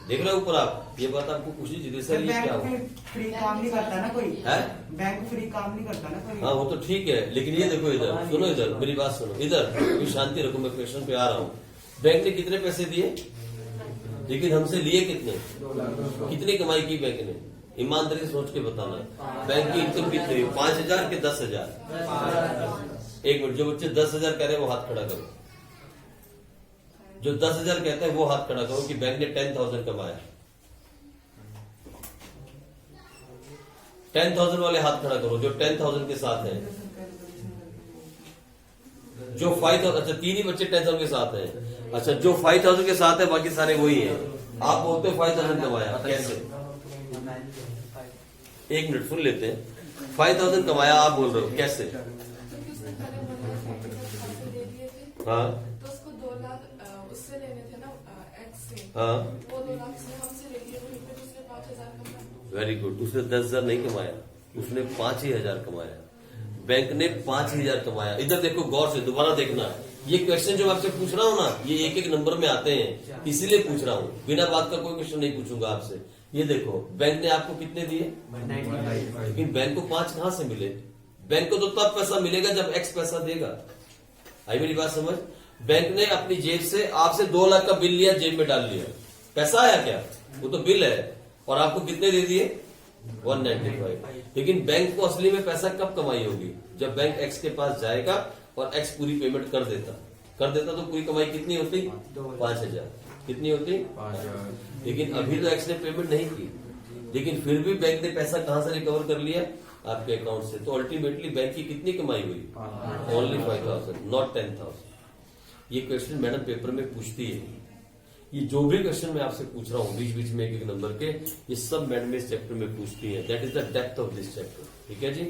A: देख रहे हो ऊपर आप, ये बात आपको पूछनी चाहिए सर, ये क्या हुआ?
E: फ्री काम नहीं करता ना कोई
A: है?
E: बैंक फ्री काम नहीं करता ना कोई।
A: हाँ वो तो ठीक है, लेकिन ये देखो इधर सुनो, इधर मेरी बात सुनो, इधर शांति रखो, मैं क्वेश्चन पे आ रहा हूँ। बैंक ने कितने पैसे दिए, लेकिन हमसे लिए कितने? कितनी कमाई की बैंक ने? ईमानदारी से सोच के बताना। बैंक की इनकम कितनी हुई? 5000 के 10,000? एक मिनट, जो बच्चे 10,000 कह रहे हैं वो हाथ खड़ा करो। जो 10,000 कहते हैं वो हाथ खड़ा करो कि बैंक ने 10,000 कमाया। 10,000 वाले हाथ खड़ा करो जो 10,000 के साथ है। जो 5,000, अच्छा 3 ही बच्चे 10,000 के साथ हैं। अच्छा, जो 5,000 के साथ है बाकी सारे वही हैं। आप बोलते हो 5,000 कमाया, कैसे? 1 मिनट सुन लेते हैं। 5,000 कमाया आप बोल रहे हो, कैसे?
B: क्योंकि उसने पहले 1 लाख पैसे दे दिए थे,
A: हाँ
B: तो उसको 2 लाख उससे लेने थे ना, एक्स से।
A: हाँ,
B: वो 2 लाख से हमसे ले लिए, वहीं पे उसने 5,000 कमाया।
A: Very good. उसने 10,000 नहीं कमाया, उसने 5,000 कमाया। बैंक ने 5,000 कमाया। इधर देखो गौर से, दोबारा देखना। ये क्वेश्चन जो मैं आपसे पूछ रहा हूँ ना, ये एक एक नंबर में आते हैं, इसीलिए पूछ रहा हूँ। बिना बात का कोई क्वेश्चन नहीं पूछूंगा आपसे। ये देखो, बैंक ने आपको कितने दिए?
D: 95।
A: लेकिन बैंक को 5 कहां से मिले? बैंक को तो तब पैसा मिलेगा जब एक्स पैसा देगा। आई मेरी बात समझ? बैंक ने अपनी जेब से आपसे 2 लाख का बिल लिया, जेब में डाल लिया, पैसा आया क्या? वो तो बिल है। और आपको कितने दे दिए? 195। लेकिन बैंक को असली में पैसा कब कमाई होगी? जब बैंक एक्स के पास जाएगा और एक्स पूरी पेमेंट कर देता तो पूरी कमाई कितनी होती? 5,000। कितनी होती?
C: 5,000।
A: लेकिन अभी तो एक्स ने पेमेंट नहीं की, लेकिन फिर भी बैंक ने पैसा कहां से रिकवर कर लिया? आपके अकाउंट से। तो अल्टीमेटली बैंक की कितनी कमाई हुई? Only 5,000, not 10,000। ये क्वेश्चन मैडम पेपर में पूछती है। ये जो भी क्वेश्चन मैं आपसे पूछ रहा हूँ बीच बीच में एक नंबर के, ये सब मैडम इस चैप्टर में पूछती है। That is the depth of this chapter. ठीक है जी।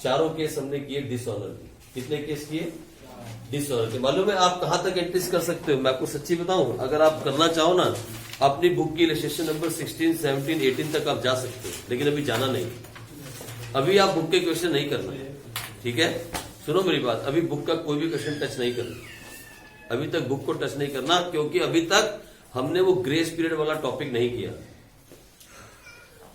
A: 4 केस हमने किए डिसऑनर के। कितने केस किए? डिसऑनर के। मालूम है आप कहां तक एंट्रीज कर सकते हो? मैं आपको सच्ची बताऊं, अगर आप करना चाहो ना, अपनी बुक की इलस्ट्रेशन नंबर 16, 17, 18 तक आप जा सकते हो, लेकिन अभी जाना नहीं। अभी आप बुक के क्वेश्चन नहीं करना, ठीक है? सुनो मेरी बात, अभी बुक का कोई भी क्वेश्चन टच नहीं करना। अभी तक बुक को टच नहीं करना, क्योंकि अभी तक हमने वो ग्रेस पीरियड वाला टॉपिक नहीं किया।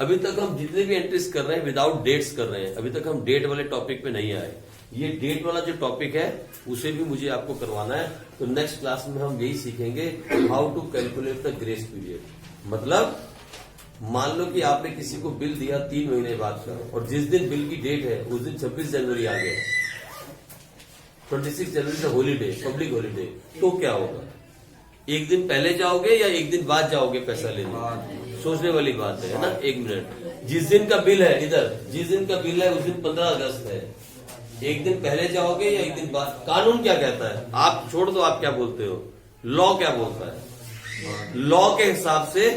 A: अभी तक हम जितने भी एंट्रीज कर रहे हैं विदाउट डेट्स कर रहे हैं। अभी तक हम डेट वाले टॉपिक पे नहीं आए। ये डेट वाला जो टॉपिक है उसे भी मुझे आपको करवाना है। तो नेक्स्ट क्लास में हम यही सीखेंगे, how to calculate the grace period. मतलब मान लो कि आपने किसी को बिल दिया 3 महीने बाद का, और जिस दिन बिल की डेट है उस दिन 26 जनवरी आ गया, 26 जनवरी का हॉलीडे, पब्लिक हॉलीडे, तो क्या होगा? एक दिन पहले जाओगे या एक दिन बाद जाओगे पैसा लेने? सोचने वाली बात है ना। 1 मिनट, जिस दिन का बिल है, इधर जिस दिन का बिल है उस दिन 15 अगस्त है, एक दिन पहले जाओगे या एक दिन बाद? कानून क्या कहता है? आप छोड़ दो, आप क्या बोलते हो? लॉ क्या बोलता है? लॉ के हिसाब से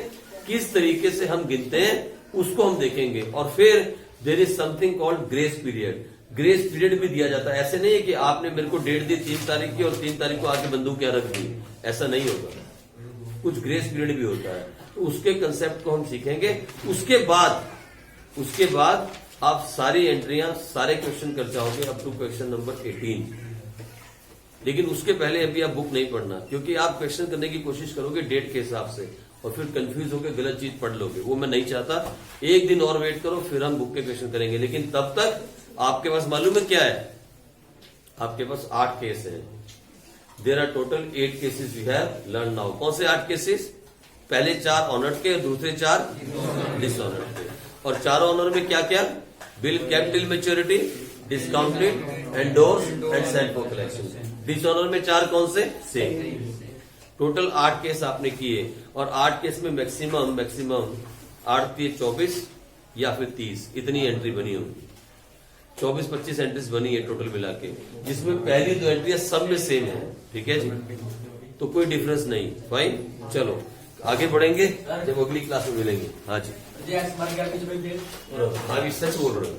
A: किस तरीके से हम गिनते हैं उसको हम देखेंगे। और फिर there is something called grace period. Grace period भी दिया जाता है। ऐसे नहीं है कि आपने मेरे को डेट दी 3 तारीख की और 3 तारीख को आके बंदूक क्या रख दी, ऐसा नहीं होगा। कुछ ग्रेस पीरियड भी होता है, तो उसके कंसेप्ट को हम सीखेंगे। उसके बाद आप सारी एंट्रियां, सारे क्वेश्चन कर जाओगे अप टू क्वेश्चन नंबर 18। लेकिन उसके पहले अभी आप बुक नहीं पढ़ना, क्योंकि आप क्वेश्चन करने की कोशिश करोगे डेट के हिसाब से और फिर कंफ्यूज होकर गलत चीज पढ़ लोगे, वो मैं नहीं चाहता। एक दिन और वेट करो, फिर हम बुक के क्वेश्चन करेंगे। लेकिन तब तक आपके पास मालूम है क्या है, आपके पास 8 केस है। There are total 8 cases we have learn now. कौन से 8 केसेस? पहले 4 ऑनर्ड के, दूसरे 4 डिसऑनर्ड के। और 4 ऑनर में क्या क्या? Bill kept till maturity, discounted, endorse and Saint for collection. Dishonour में 4 कौन से? सेम। टोटल 8 केस आपने किए और 8 केस में मैक्सिमम 8 3 24 या फिर 30 इतनी एंट्री बनी होगी। 24-25 एंट्रीज बनी है टोटल मिला के, जिसमें पहली 2 एंट्रियां सब में सेम है। ठीक है जी, तो कोई डिफरेंस नहीं। फाइन, चलो आगे बढ़ेंगे जब अगली क्लास में मिलेंगे। हाँ जी,
D: जी, आज हमारे घर पे जो बैठे
A: हाँ जी, सच बोल रहे हो।